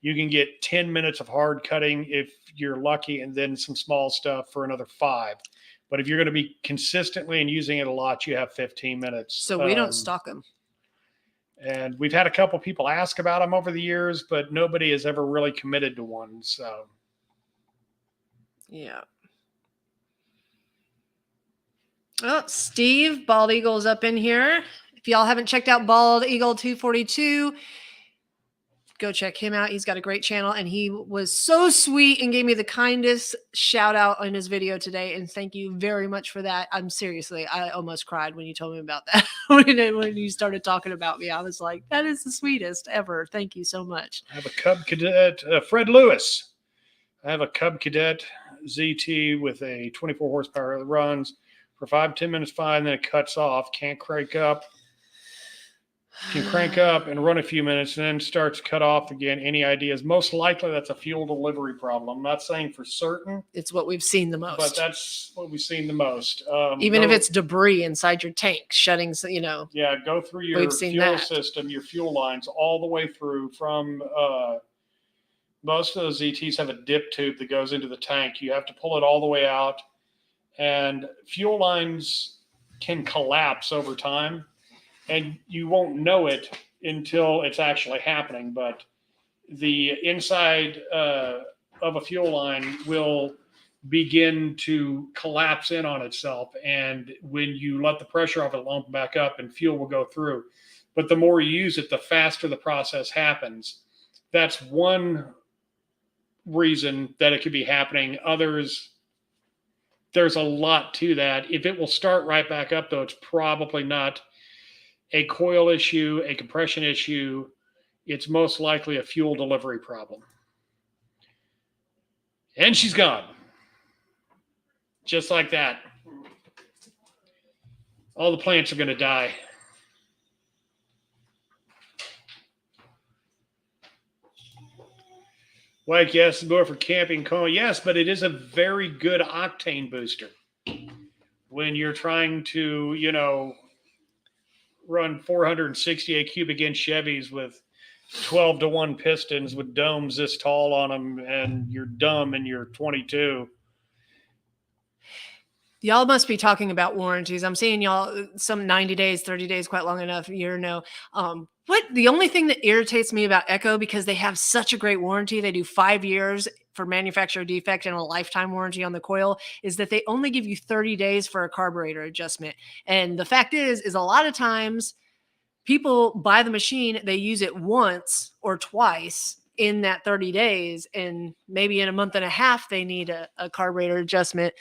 You can get 10 minutes of hard cutting if you're lucky, and then some small stuff for another 5. But if you're going to be consistently and using it a lot, you have 15 minutes. So we don't stock them. And we've had a couple people ask about them over the years, but nobody has ever really committed to one. So, yeah. Oh, Steve, Bald Eagle's up in here. If y'all haven't checked out Bald Eagle 242, go check him out. He's got a great channel, and he was so sweet and gave me the kindest shout out in his video today. And thank you very much for that. I almost cried when you told me about that. when you started talking about me, I was like, that is the sweetest ever. Thank you so much. I have a Cub Cadet, Fred Lewis. I have a Cub Cadet ZT with a 24 horsepower that runs for 5-10 minutes fine, then it cuts off. Can't crank up. Can crank up and run a few minutes and then starts to cut off again. Any ideas? Most likely that's a fuel delivery problem. I'm not saying for certain. It's what we've seen the most. But that's what we've seen the most. If it's debris inside your tank, shutting, Yeah, go through your fuel system, your fuel lines, all the way through from most of those ZTs have a dip tube that goes into the tank. You have to pull it all the way out. And fuel lines can collapse over time. And you won't know it until it's actually happening. But the inside of a fuel line will begin to collapse in on itself. And when you let the pressure off, it'll lump back up and fuel will go through. But the more you use it, the faster the process happens. That's one reason that it could be happening. Others, there's a lot to that. If it will start right back up, though, it's probably not a coil issue, a compression issue. It's most likely a fuel delivery problem. And she's gone. Just like that. All the plants are going to die. Like, yes, more for camping coil. Yes, but it is a very good octane booster. When you're trying to, run 468 cubic inch Chevys with 12-to-1 pistons with domes this tall on them, and you're dumb and you're 22. Y'all must be talking about warranties. I'm seeing y'all some 90 days, 30 days, quite long enough. Year, no. The only thing that irritates me about Echo, because they have such a great warranty, they do 5 years for manufacturer defect and a lifetime warranty on the coil, is that they only give you 30 days for a carburetor adjustment. And the fact is a lot of times people buy the machine, they use it once or twice in that 30 days, and maybe in a month and a half they need a carburetor adjustment.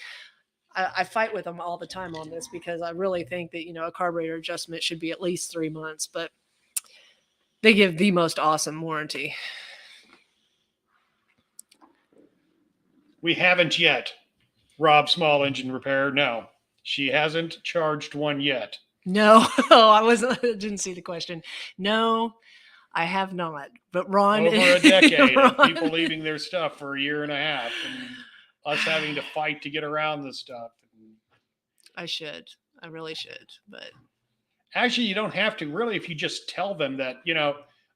I fight with them all the time on this because I really think that, a carburetor adjustment should be at least 3 months, but they give the most awesome warranty. We haven't yet. Rob Small Engine Repair. No, she hasn't charged one yet. No, I didn't see the question. No, I have not. But Ron, over a decade of people leaving their stuff for a year and a half, and us having to fight to get around this stuff. I really should, but actually you don't have to really, if you just tell them that,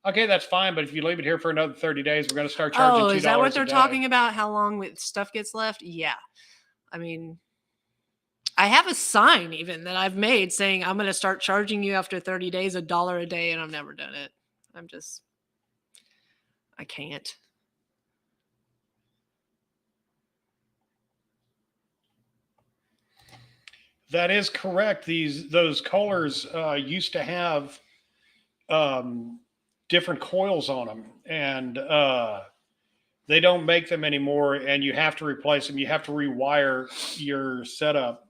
okay, that's fine, but if you leave it here for another 30 days, we're going to start charging $2 is that what they're talking about? How long stuff gets left? Yeah. I mean, I have a sign even that I've made saying I'm going to start charging you after 30 days $1 a day, and I've never done it. I can't. That is correct. Those Kohlers used to have different coils on them, and they don't make them anymore, and you have to replace them. You have to rewire your setup.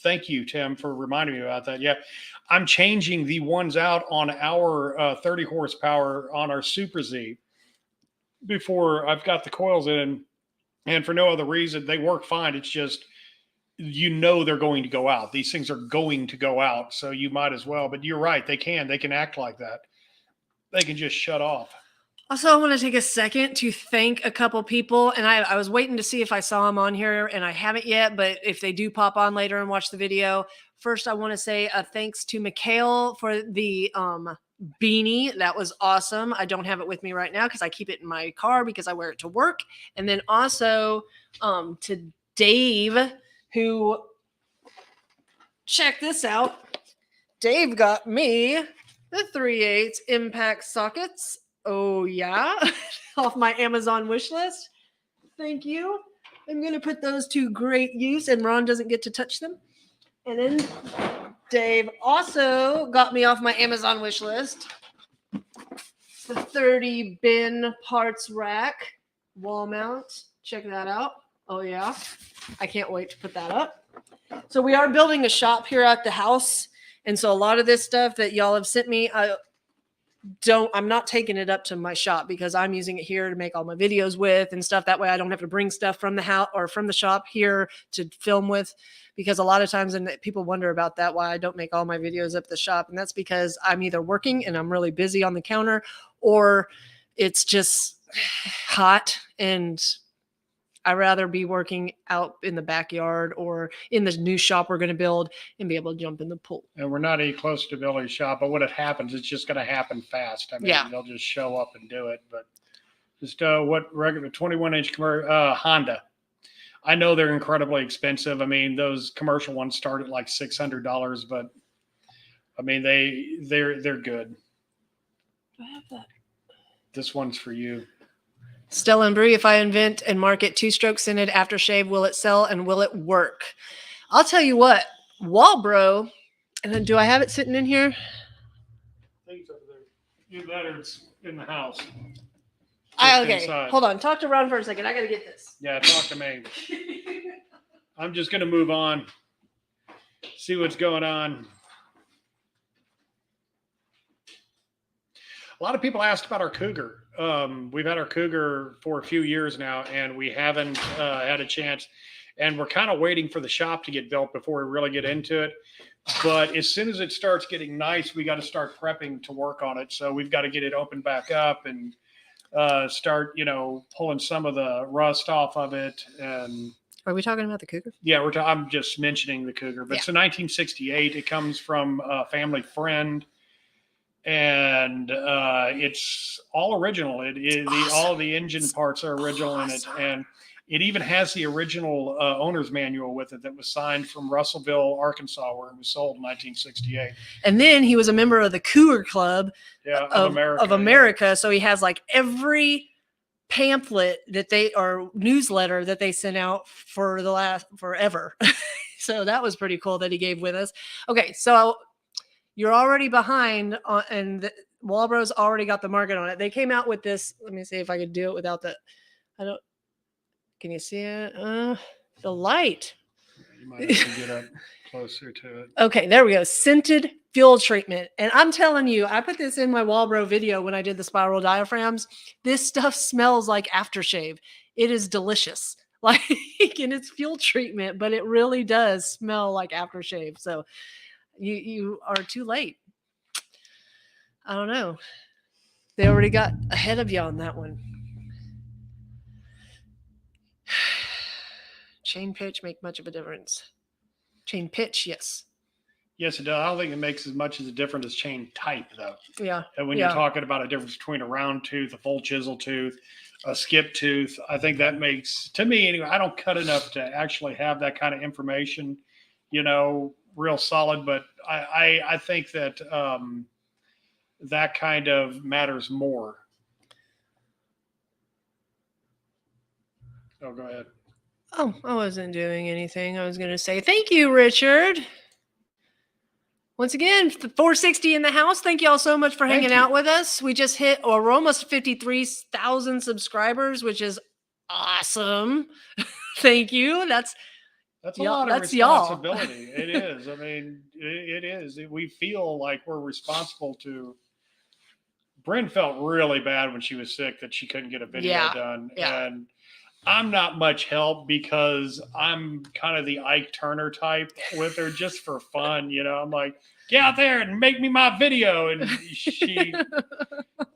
Thank you, Tim, for reminding me about that. Yeah, I'm changing the ones out on our 30 horsepower on our Super Z before I've got the coils in, and for no other reason. They work fine. It's just, they're going to go out. These things are going to go out, so you might as well. But you're right. They can act like that. They can just shut off. Also, I want to take a second to thank a couple people, and I was waiting to see if I saw them on here, and I haven't yet, but if they do pop on later and watch the video. First, I want to say a thanks to Mikhail for the beanie. That was awesome. I don't have it with me right now because I keep it in my car because I wear it to work. And then also to Dave, who, check this out. Dave got me the 3/8 impact sockets. Oh, yeah. Off my Amazon wish list. Thank you. I'm going to put those to great use, and Ron doesn't get to touch them. And then Dave also got me off my Amazon wish list the 30 bin parts rack wall mount. Check that out. Oh, yeah. I can't wait to put that up. So we are building a shop here at the house. And so a lot of this stuff that y'all have sent me, I'm not taking it up to my shop because I'm using it here to make all my videos with and stuff. That way I don't have to bring stuff from the house or from the shop here to film with, because a lot of times, and people wonder about that, why I don't make all my videos up at the shop. And that's because I'm either working and I'm really busy on the counter, or it's just hot and I'd rather be working out in the backyard or in the new shop we're going to build and be able to jump in the pool. And we're not any closer to building a shop, but when it happens, it's just going to happen fast. I mean, they'll just show up and do it. But just what regular 21-inch Honda. I know they're incredibly expensive. I mean, those commercial ones start at like $600, but I mean, they're good. Do I have that? This one's for you. Stella and Brie, if I invent and market 2-stroke scented aftershave, will it sell and will it work? I'll tell you what, Walbro, and then do I have it sitting in here? I think it's over there. Either that or it's in the house. Okay, inside. Hold on. Talk to Ron for a second. I got to get this. Yeah, talk to me. I'm just going to move on, see what's going on. A lot of people asked about our Cougar. We've had our Cougar for a few years now, and we haven't had a chance. And we're kind of waiting for the shop to get built before we really get into it. But as soon as it starts getting nice, we got to start prepping to work on it. So we've got to get it opened back up and start, pulling some of the rust off of it. And are we talking about the Cougar? Yeah, I'm just mentioning the Cougar. But It's a 1968. It comes from a family friend. and it's all original. All the engine parts are original in it, and it even has the original owner's manual with it that was signed from Russellville, Arkansas, where it was sold in 1968. And then he was a member of the Cougar Club of America. Yeah. So he has like every pamphlet that or newsletter that they sent out for the last forever. So that was pretty cool that he gave with us. Okay, so you're already behind and Walbro's already got the market on it. They came out with this. Let me see if I could do it without the. Can you see it? The light. You might have to get up closer to it. Okay, there we go. Scented fuel treatment. And I'm telling you, I put this in my Walbro video when I did the spiral diaphragms. This stuff smells like aftershave. It is delicious. Like, and it's fuel treatment, but it really does smell like aftershave. So you are too late. I don't know. They already got ahead of you on that one. Chain pitch make much of a difference. Chain pitch, yes. Yes, it does. I don't think it makes as much as a difference as chain type, though. Yeah. And when you're talking about a difference between a round tooth, a full chisel tooth, a skip tooth, I think that makes, to me anyway, I don't cut enough to actually have that kind of information, real solid. But I think that that kind of matters more. Oh, go ahead. Oh, I wasn't doing anything. I was going to say thank you, Richard. Once again, 460 in the house. Thank you all so much for hanging out with us. We just hit, or we're almost 53,000 subscribers, which is awesome. Thank you. That's a lot of responsibility. It is. I mean, it is. We feel like we're responsible to. Bryn felt really bad when she was sick that she couldn't get a video done. Yeah. And I'm not much help because I'm kind of the Ike Turner type with her just for fun. I'm like, get out there and make me my video. And she,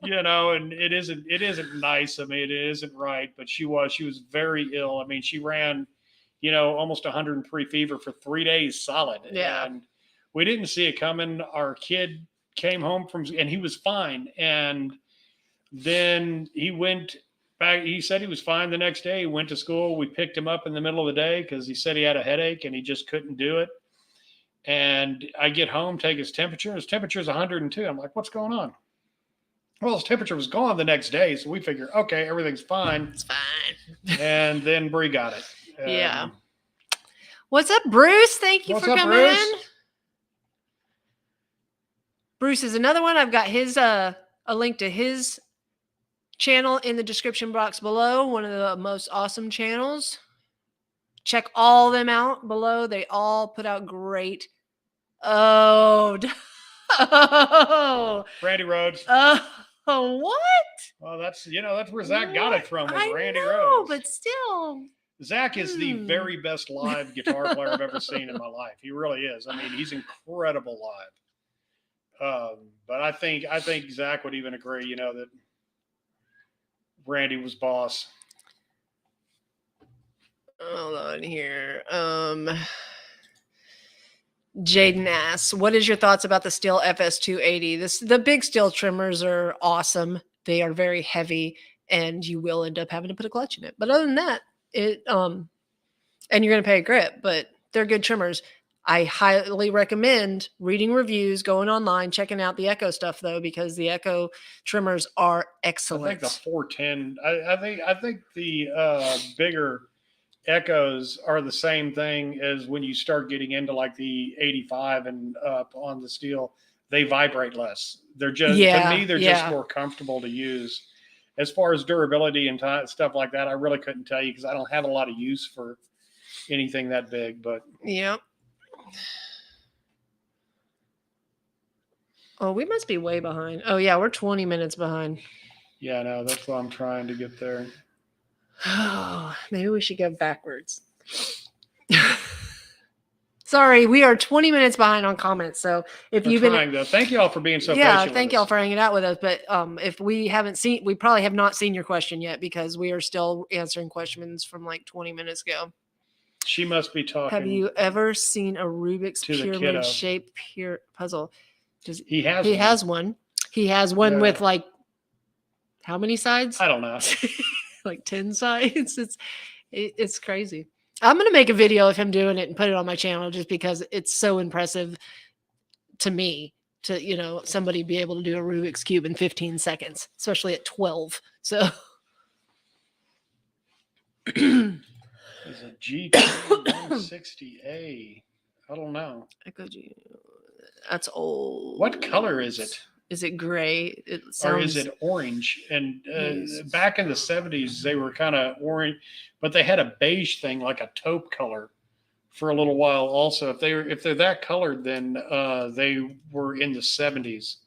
and it isn't nice. I mean, it isn't right, but she was very ill. I mean, she ran, almost 103 fever for 3 days solid. Yeah. And we didn't see it coming. Our kid came home and he was fine. And then he went back. He said he was fine the next day. He went to school. We picked him up in the middle of the day because he said he had a headache and he just couldn't do it. And I get home, take his temperature. His temperature is 102. I'm like, what's going on? Well, his temperature was gone the next day. So we figure, okay, everything's fine. It's fine. And then Bree got it. Yeah. What's up, Bruce? Thank you for coming in. Bruce is another one. I've got his a link to his channel in the description box below. One of the most awesome channels. Check all them out below. They all put out great. Oh, Randy Rhodes. Oh, what? Well, that's where Zach got it from. Was Randy Rhodes. Rhodes. But still, Zach is the very best live guitar player I've ever seen in my life. He really is. I mean, he's incredible live. But I think Zach would even agree, that Randy was boss. Hold on here. Jaden asks, what is your thoughts about the Stihl FS280? The big Stihl trimmers are awesome. They are very heavy and you will end up having to put a clutch in it. But other than that, and you're going to pay a grip, but they're good trimmers. I highly recommend reading reviews, going online, checking out the Echo stuff though, because the Echo trimmers are excellent. I think the 410, I think the bigger Echoes are the same thing as when you start getting into like the 85 and up on the Stihl. They vibrate less. They're just, to me, they're just more comfortable to use. As far as durability and stuff like that, I really couldn't tell you because I don't have a lot of use for anything that big. But yep. Oh, we must be way behind. Oh yeah, we're 20 minutes behind. Yeah, no, that's why I'm trying to get there. Oh, maybe we should go backwards. Sorry, we are 20 minutes behind on comments. So if you've been, though. Thank you all for being so patient. Thank y'all for hanging out with us. But if we haven't seen, we probably have not seen your question yet because we are still answering questions from like 20 minutes ago. She must be talking. Have you ever seen a Rubik's pyramid shaped puzzle? He has one. He has one Yeah. with like how many sides? I don't know. Like 10 sides. It's crazy. I'm gonna make a video of him doing it and put it on my channel just because it's so impressive to me to somebody be able to do a Rubik's Cube in 15 seconds, especially at 12. So It's a GT160A. I don't know. That's old. What color is it? Is it gray? Or is it orange? And back in the 70s, they were kind of orange, but they had a beige thing, like a taupe color, for a little while. Also, if they're that colored, then they were in the 70s.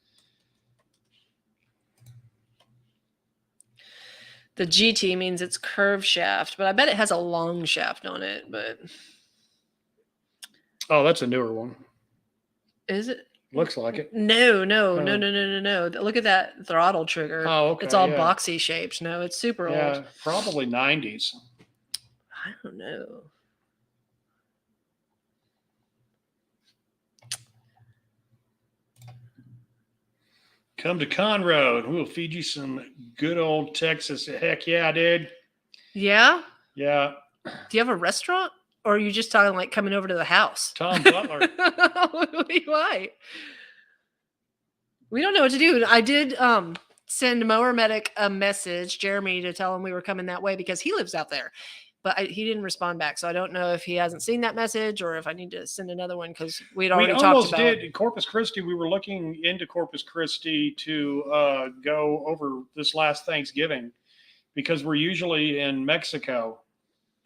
The GT means it's curved shaft, but I bet it has a long shaft on it. But oh, that's a newer one. Is it? Looks like it. No. Look at that throttle trigger. Oh, okay. It's all boxy shaped. No, it's super old. Yeah, probably 90s. I don't know. Come to Conroe and we'll feed you some good old Texas. Heck yeah, dude. Yeah? Yeah. Do you have a restaurant? Or are you just talking like coming over to the house? Tom Butler. Why? We don't know what to do. I did send Mower Medic a message, Jeremy, to tell him we were coming that way because he lives out there. But he didn't respond back. So I don't know if he hasn't seen that message or if I need to send another one because we'd already talked about. We almost did. Corpus Christi, we were looking into Corpus Christi to go over this last Thanksgiving because we're usually in Mexico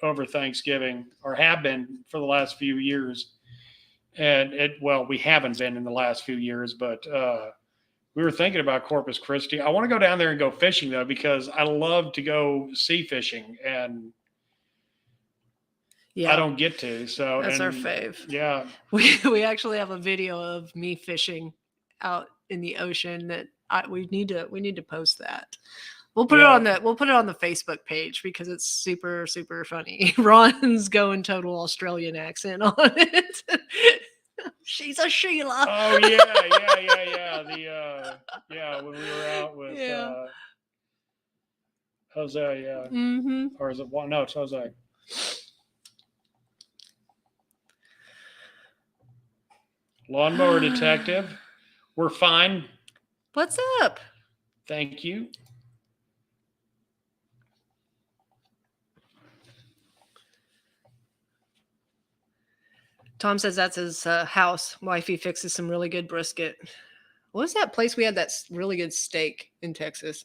over Thanksgiving or have been for the last few years. And we haven't been in the last few years, but we were thinking about Corpus Christi. I want to go down there and go fishing though, because I love to go sea fishing and I don't get to. So that's our fave. Yeah. We actually have a video of me fishing out in the ocean that we need to post that. We'll put it on the Facebook page because it's super, super funny. Ron's going total Australian accent on it. She's a Sheila. Oh yeah. When we were out with Jose, yeah. Mm-hmm. Or is it one? No, it's Jose. Lawnmower Detective. We're fine. What's up? Thank you. Tom says that's his house. Wifey fixes some really good brisket. What was that place we had that really good steak in Texas?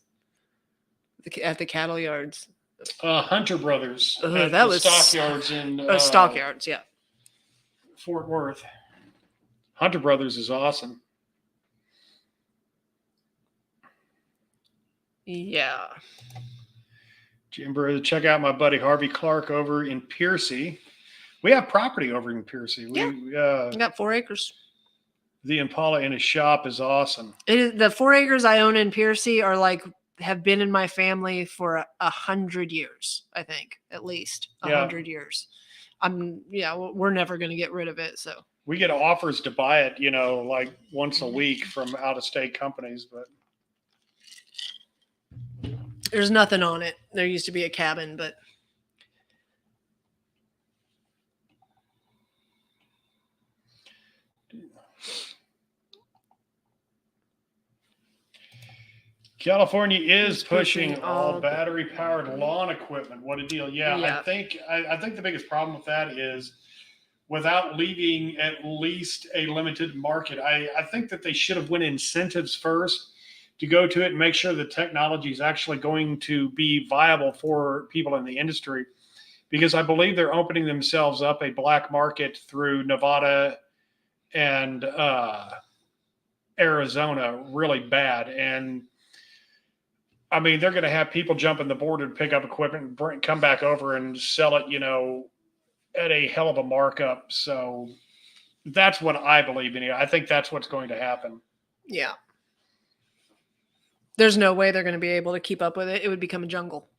At the cattle yards. Hunter Brothers. That was Stockyards in Stockyards, yeah. Fort Worth. Hunter Brothers is awesome. Yeah. Jimber, check out my buddy Harvey Clark over in Piercy. We have property over in Piercy. We got 4 acres. The Impala in his shop is awesome. The 4 acres I own in Piercy are have been in my family for 100 years, I think, at least 100 years. We're never going to get rid of it. So we get offers to buy it, like once a week from out-of-state companies, but there's nothing on it. There used to be a cabin, but California is pushing all battery-powered lawn equipment. What a deal! Yeah. I think the biggest problem with that is without leaving at least a limited market. I think that they should have went incentives first to go to it and make sure the technology is actually going to be viable for people in the industry, because I believe they're opening themselves up a black market through Nevada and Arizona really bad. And I mean, they're going to have people jumping the border to pick up equipment and come back over and sell it, at a hell of a markup. So that's what I believe in. I think that's what's going to happen. Yeah. There's no way they're going to be able to keep up with it. It would become a jungle.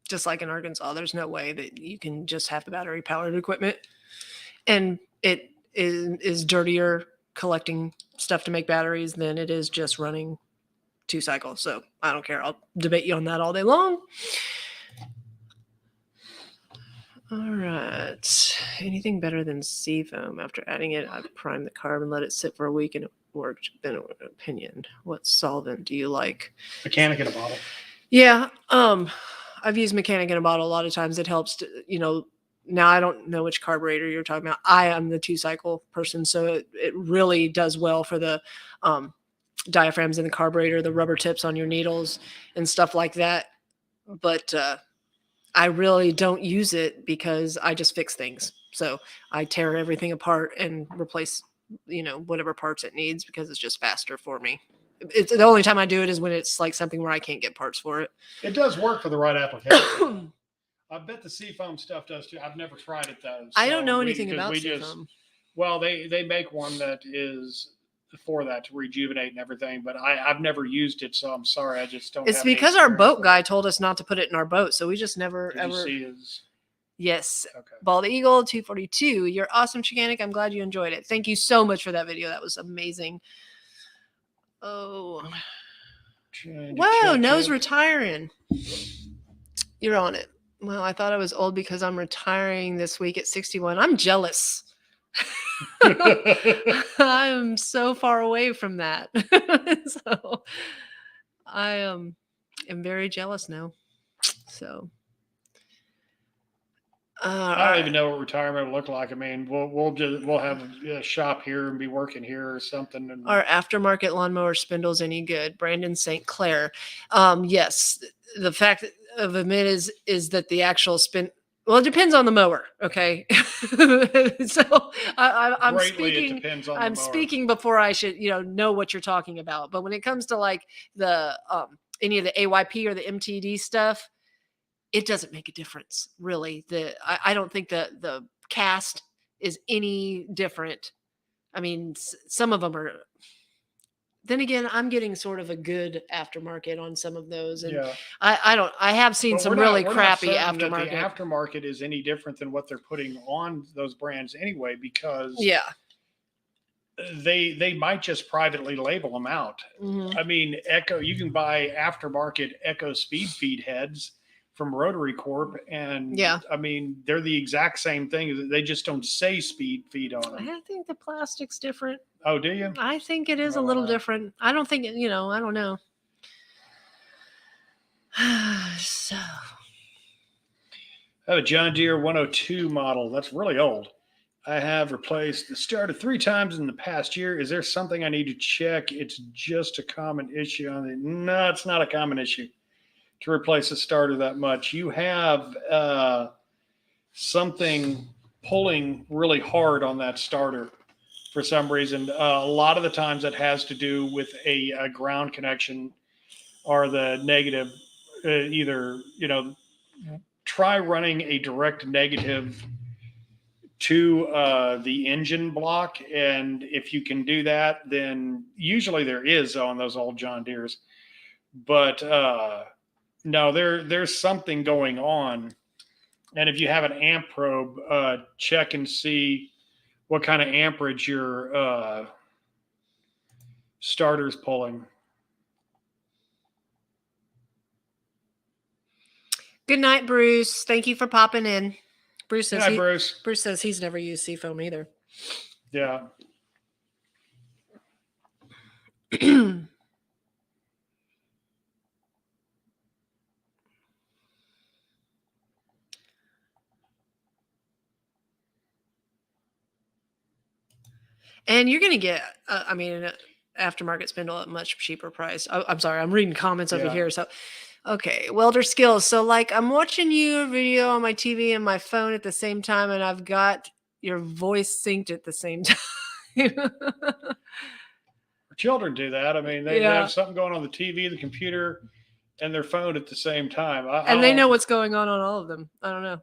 Just like in Arkansas, there's no way that you can just have battery-powered equipment. And it is dirtier collecting stuff to make batteries than it is just running 2-cycle. So I don't care. I'll debate you on that all day long. All right. Anything better than seafoam? After adding it, I've primed the carb and let it sit for a week and it worked. Been an opinion. What solvent do you like? Mechanic in a bottle. Yeah. I've used Mechanic in a bottle a lot of times. It helps to, you know, now I don't know which carburetor you're talking about. I am the 2-cycle person, so it really does well for the diaphragms in the carburetor, the rubber tips on your needles and stuff like that. But I really don't use it because I just fix things. So I tear everything apart and replace, you know, whatever parts it needs because it's just faster for me. It's the only time I do it is when it's like something where I can't get parts for it. It does work for the right application. I bet the seafoam stuff does too. I've never tried it though. So I don't know anything about seafoam. Well, they make one that is for that to rejuvenate and everything, but I've never used it, so I'm sorry. I just don't. It's because our boat guy told us not to put it in our boat, so we just never Did ever. You see his... Yes. Okay. Bald Eagle 242. You're awesome, Chickanic. I'm glad you enjoyed it. Thank you so much for that video. That was amazing. Oh. Wow, No's retiring. You're on it. Well, I thought I was old because I'm retiring this week at 61. I'm jealous. I am so far away from that. So I am very jealous now. So I don't even know what retirement will look like. I mean, we'll have a shop here and be working here or something. And... Are aftermarket lawnmower spindles any good? Brandon St. Clair. Yes. The fact of it is that the actual spin. Well, it depends on the mower. Okay. So I'm speaking. I'm speaking before I should, know what you're talking about. But when it comes to like the any of the AYP or the MTD stuff, it doesn't make a difference, really. I don't think the cast is any different. I mean, some of them are. Then again, I'm getting sort of a good aftermarket on some of those, and yeah. I have seen some really crappy aftermarket. The aftermarket is any different than what they're putting on those brands anyway, because they might just privately label them out. Mm-hmm. I mean, Echo, you can buy aftermarket Echo speed feed heads from Rotary Corp, and I mean, they're the exact same thing. They just don't say speed feed on them. I think the plastic's different. Oh, do you? I think it is a little different. I don't think, I don't know. So. I have a John Deere 102 model. That's really old. I have replaced the starter 3 times in the past year. Is there something I need to check? It's just a common issue on it. No, it's not a common issue to replace a starter that much. You have something pulling really hard on that starter for some reason. A lot of the times that has to do with a ground connection or the negative. Either, try running a direct negative to the engine block. And if you can do that, then usually there is on those old John Deeres. But no, there's something going on. And if you have an amp probe, check and see what kind of amperage your starter's pulling. Good night, Bruce. Thank you for popping in. Bruce says Bruce says he's never used seafoam either. Yeah. And you're going to get, an aftermarket spindle at a much cheaper price. I'm sorry, I'm reading comments over here. So, okay, welder skills. So, like, I'm watching your video on my TV and my phone at the same time, and I've got your voice synced at the same time. Children do that. I mean, they have something going on the TV, the computer, and their phone at the same time. And they know what's going on all of them. I don't know.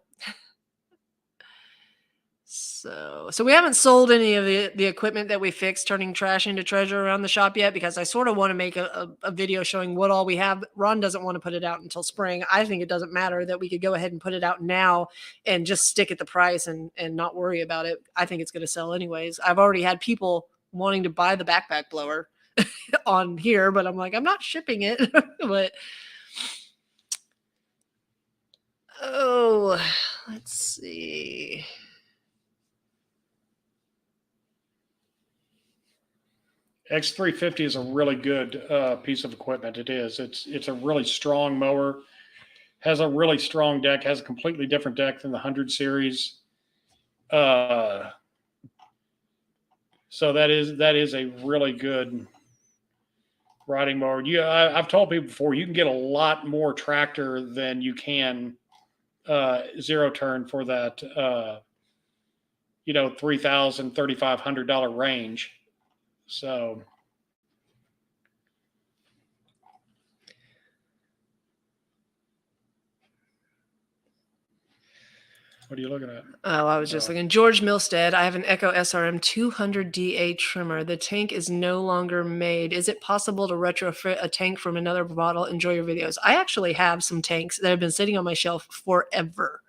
So we haven't sold any of the equipment that we fixed, turning trash into treasure around the shop yet, because I sort of want to make a video showing what all we have. Ron doesn't want to put it out until spring. I think it doesn't matter, that we could go ahead and put it out now and just stick at the price and not worry about it. I think it's going to sell anyways. I've already had people wanting to buy the backpack blower on here, but I'm like, I'm not shipping it. But oh, let's see. X350 is a really good piece of equipment. It is. It's a really strong mower. Has a really strong deck. Has a completely different deck than the 100 series. So that is a really good riding mower. I've told people before, you can get a lot more tractor than you can zero turn for that $3,000, $3,500 range. So what are you looking at? Oh, I was just looking. George Milstead, I have an Echo SRM 200DA trimmer. The tank is no longer made. Is it possible to retrofit a tank from another model? Enjoy your videos. I actually have some tanks that have been sitting on my shelf forever.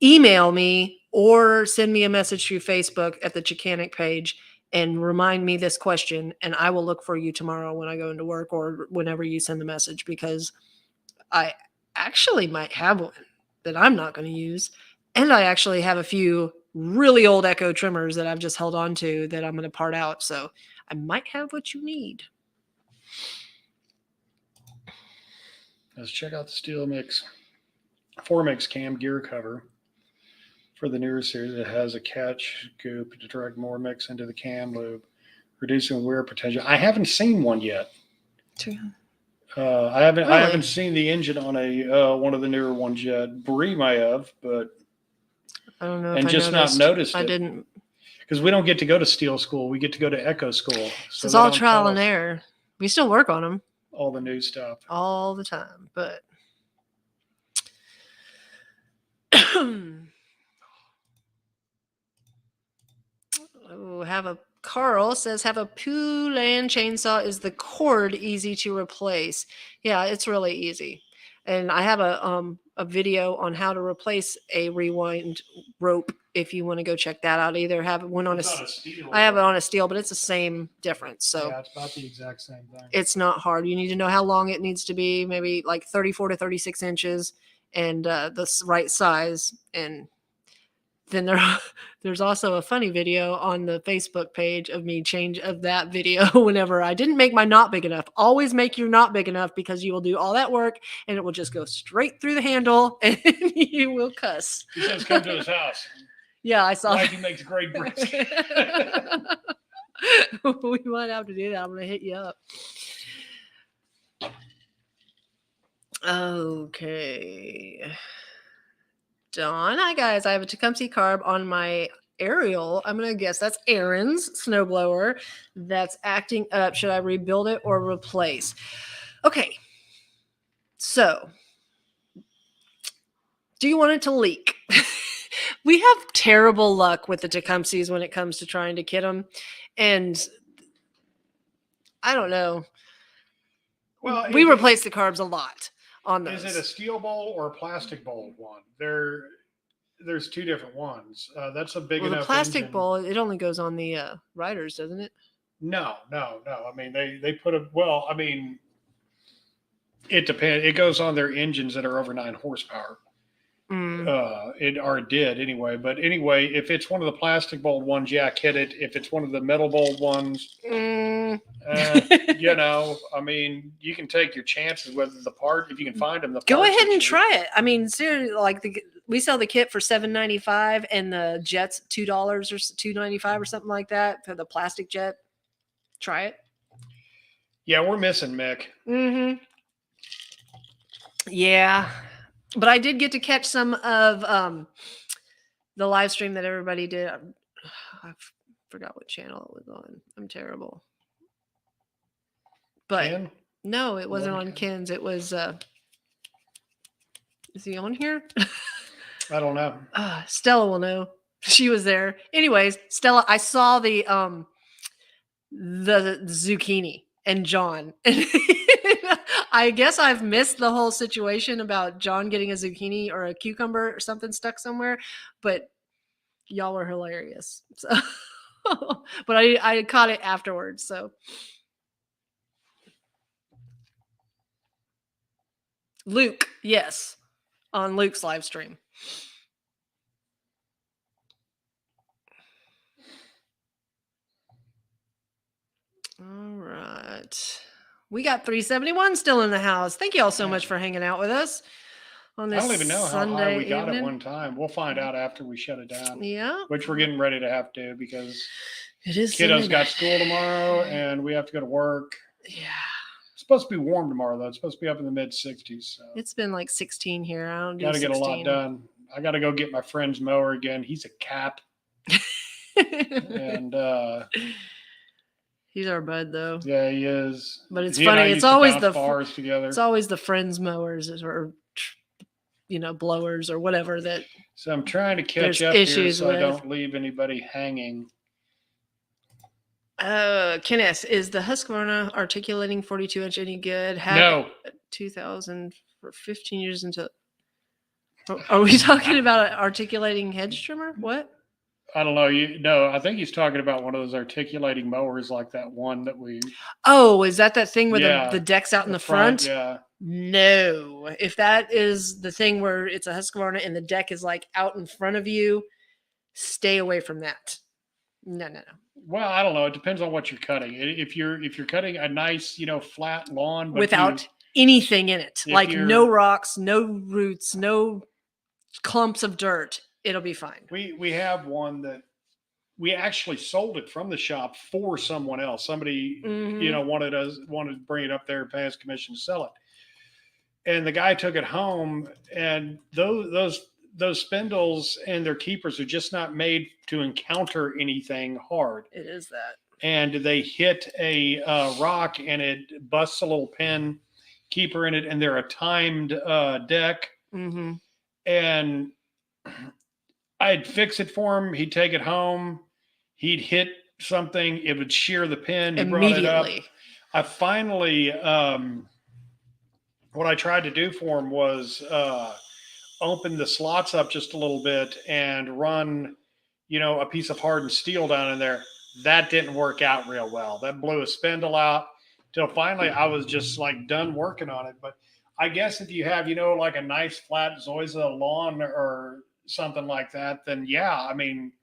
Email me or send me a message through Facebook at the Chickanic page and remind me this question, and I will look for you tomorrow when I go into work or whenever you send the message, because I actually might have one that I'm not going to use. And I actually have a few really old Echo trimmers that I've just held on to that I'm going to part out. So I might have what you need. Let's check out the Steel Mix 4Mix cam gear cover for the newer series. It has a catch goop to direct more mix into the cam loop, reducing wear potential. I haven't seen one yet. I haven't seen the engine on a one of the newer ones yet. Bree may have, but I don't know. And just not noticed it. I didn't. Because we don't get to go to Steel School. We get to go to Echo School. So it's all trial and error. We still work on them. All the new stuff. All the time. But Carl says, have a Poulan chainsaw. Is the cord easy to replace? Yeah, it's really easy. And I have a video on how to replace a rewind rope if you want to go check that out. Either have one on a steel. I have it on a steel, but it's the same difference. So yeah, it's about the exact same thing. It's not hard. You need to know how long it needs to be, maybe like 34 to 36 inches, and the right size. And then there's also a funny video on the Facebook page of me of that video whenever I didn't make my knot big enough. Always make your knot big enough, because you will do all that work and it will just go straight through the handle and you will cuss. He says come to his house. Yeah, I saw that. He makes great brisket. We might have to do that. I'm going to hit you up. Okay. Dawn, hi guys. I have a Tecumseh carb on my Ariel. I'm going to guess that's Aaron's snowblower that's acting up. Should I rebuild it or replace? Okay. So, do you want it to leak? We have terrible luck with the Tecumsehs when it comes to trying to kit them. And I don't know. Well, we replace the carbs a lot on those. Is it a steel bowl or a plastic bowl one? There's two different ones. That's a big enough the plastic engine. bowl, it only goes on the riders, doesn't it? No. I mean, they put it depends. It goes on their engines that are over 9 horsepower. It did anyway. But anyway, if it's one of the plastic bowl ones, yeah, kit it. If it's one of the metal bowl ones, I mean, you can take your chances with the part if you can find them. Go ahead and try it. I mean, seriously, like we sell the kit for $7.95 and the jet's $2 or $2.95 or something like that for the plastic jet. Try it. Yeah, we're missing Mick. Mm-hmm. Yeah. But I did get to catch some of the live stream that everybody did. I forgot what channel it was on. I'm terrible. But Ken? No, it wasn't on Ken's. It was is he on here? I don't know. Stella will know. She was there. Anyways, Stella, I saw the zucchini and John. I guess I've missed the whole situation about John getting a zucchini or a cucumber or something stuck somewhere, but y'all were hilarious. So But I caught it afterwards. So Luke, yes, on Luke's live stream. All right. We got 371 still in the house. Thank you all so much for hanging out with us on this I don't even know how high Sunday we got evening. at one time. We'll find out after we shut it down. Yeah. Which we're getting ready to have to because it is kiddos got school tomorrow and we have to go to work. Yeah. It's supposed to be warm tomorrow, though. It's supposed to be up in the mid-60s. So. It's been like 16 here. I don't do Got to 16. get a lot done. I got to go get my friend's mower again. He's a cap. And he's our bud, though. Yeah, he is. But it's funny. It's always the bars together. It's always the friends' mowers or blowers or whatever that. So I'm trying to catch up here so I don't leave anybody hanging. Kenneth, is the Husqvarna articulating 42-inch any good? No. 2000 for 15 years into. Are we talking about an articulating hedge trimmer? What? I don't know. No, I think he's talking about one of those articulating mowers like that one that we. Oh, is that thing where the deck's out in the front? Yeah. No. If that is the thing where it's a Husqvarna and the deck is like out in front of you, stay away from that. No. Well, I don't know. It depends on what you're cutting. If you're cutting a nice, flat lawn without anything in it, like no rocks, no roots, no clumps of dirt, it'll be fine. We have one that we actually sold it from the shop for someone else. Somebody, wanted to bring it up there and pay us commission to sell it. And the guy took it home, and those spindles and their keepers are just not made to encounter anything hard. It is that. And they hit a rock, and it busts a little pin keeper in it, and they're a timed deck. Mm-hmm. And I'd fix it for him. He'd take it home. He'd hit something. It would shear the pin. He brought it up. I finally, what I tried to do for him was open the slots up just a little bit and run, a piece of hardened steel down in there. That didn't work out real well. That blew a spindle out till finally I was just like done working on it. But I guess if you have, like a nice flat Zoysia lawn or something like that, then yeah, I mean,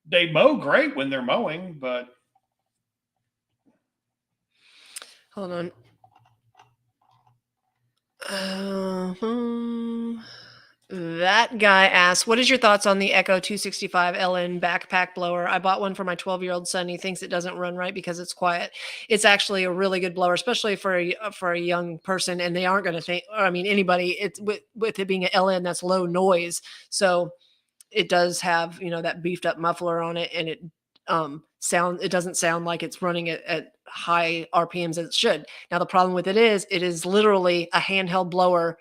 they mow great when they're mowing, but. Hold on. That guy asked, what is your thoughts on the Echo 265 LN backpack blower? I bought one for my 12-year-old son. He thinks it doesn't run right because it's quiet. It's actually a really good blower, especially for a young person. And they aren't going to think, anybody, it's with it being an LN, that's low noise. So it does have, that beefed up muffler on it, and it doesn't sound like it's running at high RPMs as it should. Now, the problem with it is literally a handheld blower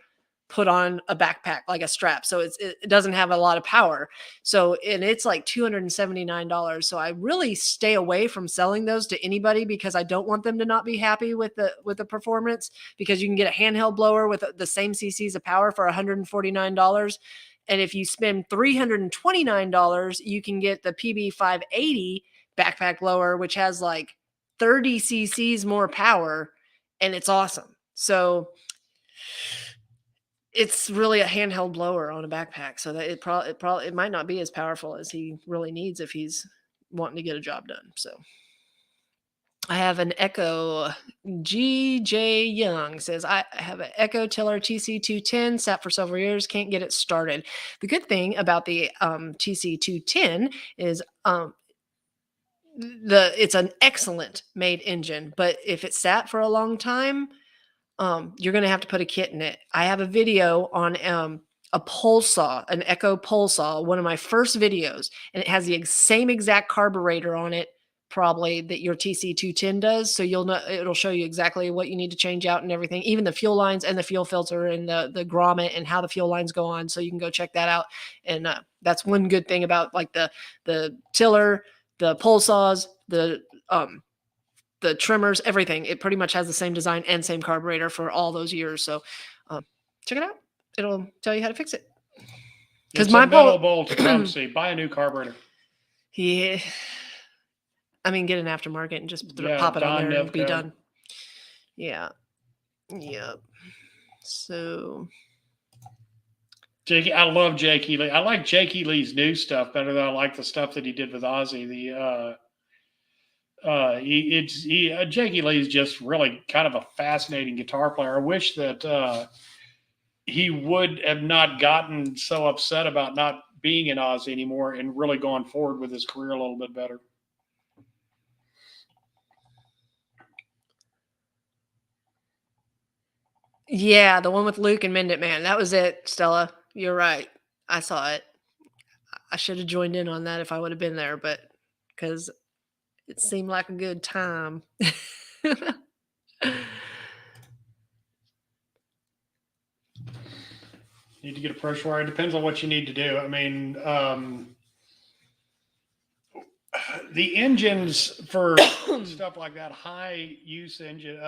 put on a backpack, like a strap. So it doesn't have a lot of power. So, and it's like $279. So I really stay away from selling those to anybody because I don't want them to not be happy with the performance, because you can get a handheld blower with the same cc's of power for $149. And if you spend $329, you can get the PB580 backpack blower, which has like 30 cc's more power, and it's awesome. So it's really a handheld blower on a backpack, so that it might not be as powerful as he really needs if he's wanting to get a job done. So I have an Echo. GJ Young says, I have an Echo Tiller TC210, sat for several years, can't get it started. The good thing about the TC210 is it's an excellent made engine, but if it sat for a long time, you're going to have to put a kit in it. I have a video on a pole saw, an Echo pole saw, one of my first videos, and it has the same exact carburetor on it, probably, that your TC210 does. So you'll know, it'll show you exactly what you need to change out and everything, even the fuel lines and the fuel filter and the grommet and how the fuel lines go on. So you can go check that out. And that's one good thing about like the tiller, the pole saws, the trimmers, everything. It pretty much has the same design and same carburetor for all those years. So check it out. It'll tell you how to fix it. Because my bolt, come see, buy a new carburetor. Yeah. I mean, get an aftermarket and just Yeah, pop it on Don there and be Nevco. done. Yeah. Yep. So Jake, I love Jake Lee. I like Jake Lee's new stuff better than I like the stuff that he did with Ozzy. Jake Lee is just really kind of a fascinating guitar player. I wish that he would have not gotten so upset about not being in Ozzy anymore and really gone forward with his career a little bit better. yeah, the one with Luke and Mend It Man. That was it, Stella. You're right. I saw it. I should have joined in on that if I would have been there, but because it seemed like a good time. Need to get a pressure wire. It depends on what you need to do. I mean, the engines for stuff like that, high use engine,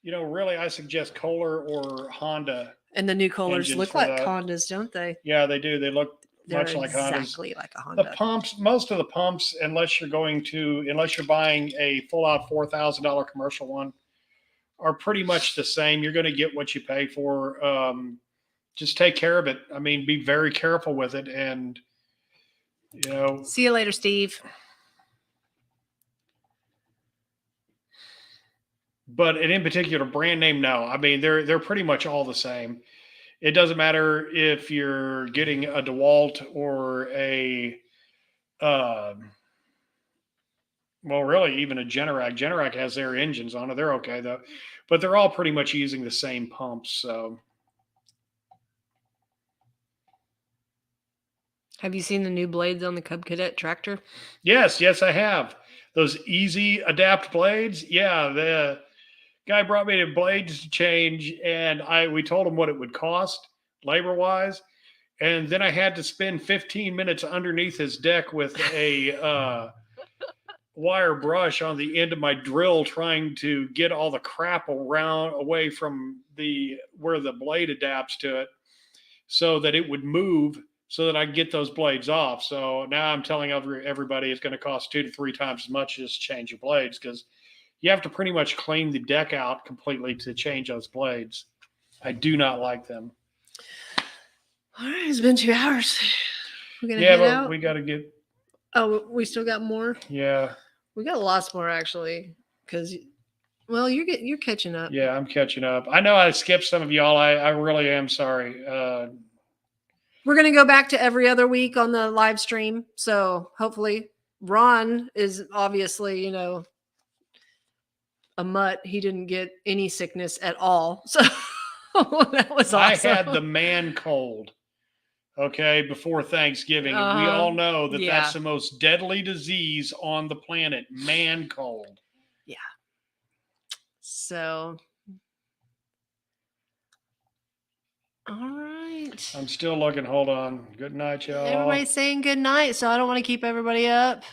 really I suggest Kohler or Honda. And the new Kohlers look like Hondas, don't they? Yeah, they do. They look much like Hondas. Exactly like a Honda. The pumps, most of the pumps, unless you're buying a full out $4,000 commercial one, are pretty much the same. You're going to get what you pay for. Just take care of it. I mean, be very careful with it. And, see you later, Steve. But in particular, brand name, no. I mean, they're pretty much all the same. It doesn't matter if you're getting a DeWalt or really even a Generac. Generac has their engines on it. They're okay though, but they're all pretty much using the same pumps. So, have you seen the new blades on the Cub Cadet tractor? Yes, I have. Those easy adapt blades. Yeah, the guy brought me the blades to change, and we told him what it would cost labor-wise, and then I had to spend 15 minutes underneath his deck with a wire brush on the end of my drill trying to get all the crap away from where the blade adapts to it so that it would move so that I can get those blades off. So now I'm telling everybody it's going to cost 2 to 3 times as much as change your blades, because you have to pretty much clean the deck out completely to change those blades. I do not like them. All right, it's been 2 hours. We're gonna head but out. We got to get. Oh, we still got more. Yeah, we got lots more actually, because you're catching up. Yeah, I'm catching up. I know I skipped some of y'all. I really am sorry. We're gonna go back to every other week on the live stream. So hopefully, Ron is obviously a mutt. He didn't get any sickness at all. So that was awesome. I had the man cold. Okay, before Thanksgiving. And we all know that that's the most deadly disease on the planet, man cold. Yeah. So, all right. I'm still looking. Hold on. Good night, y'all. Everybody's saying good night, so I don't want to keep everybody up.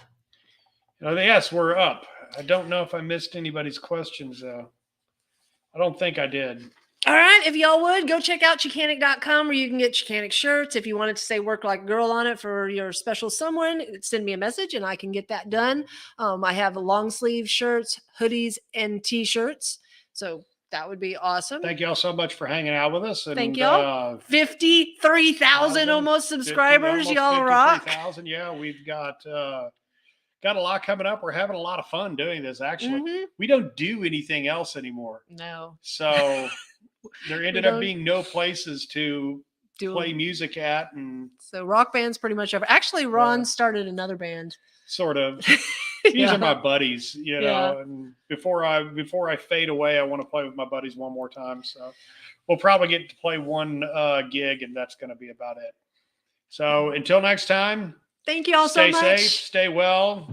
Yes, we're up. I don't know if I missed anybody's questions, though. I don't think I did. All right. If y'all would, go check out Chickanic.com where you can get Chickanic shirts. If you wanted to say work like a girl on it for your special someone, send me a message and I can get that done. I have long sleeve shirts, hoodies, and t-shirts. So that would be awesome. Thank y'all so much for hanging out with us. And, thank y'all. 53,000 almost subscribers. Y'all rock. Yeah, we've got a lot coming up. We're having a lot of fun doing this. Actually, we don't do anything else anymore. No. So there ended up being no places to play music at. And so rock band's pretty much over. Actually, Ron started another band. Sort of. These are my buddies, and before I fade away, I want to play with my buddies one more time. So we'll probably get to play one gig, and that's going to be about it. So until next time, thank you all so much. Stay safe, stay well.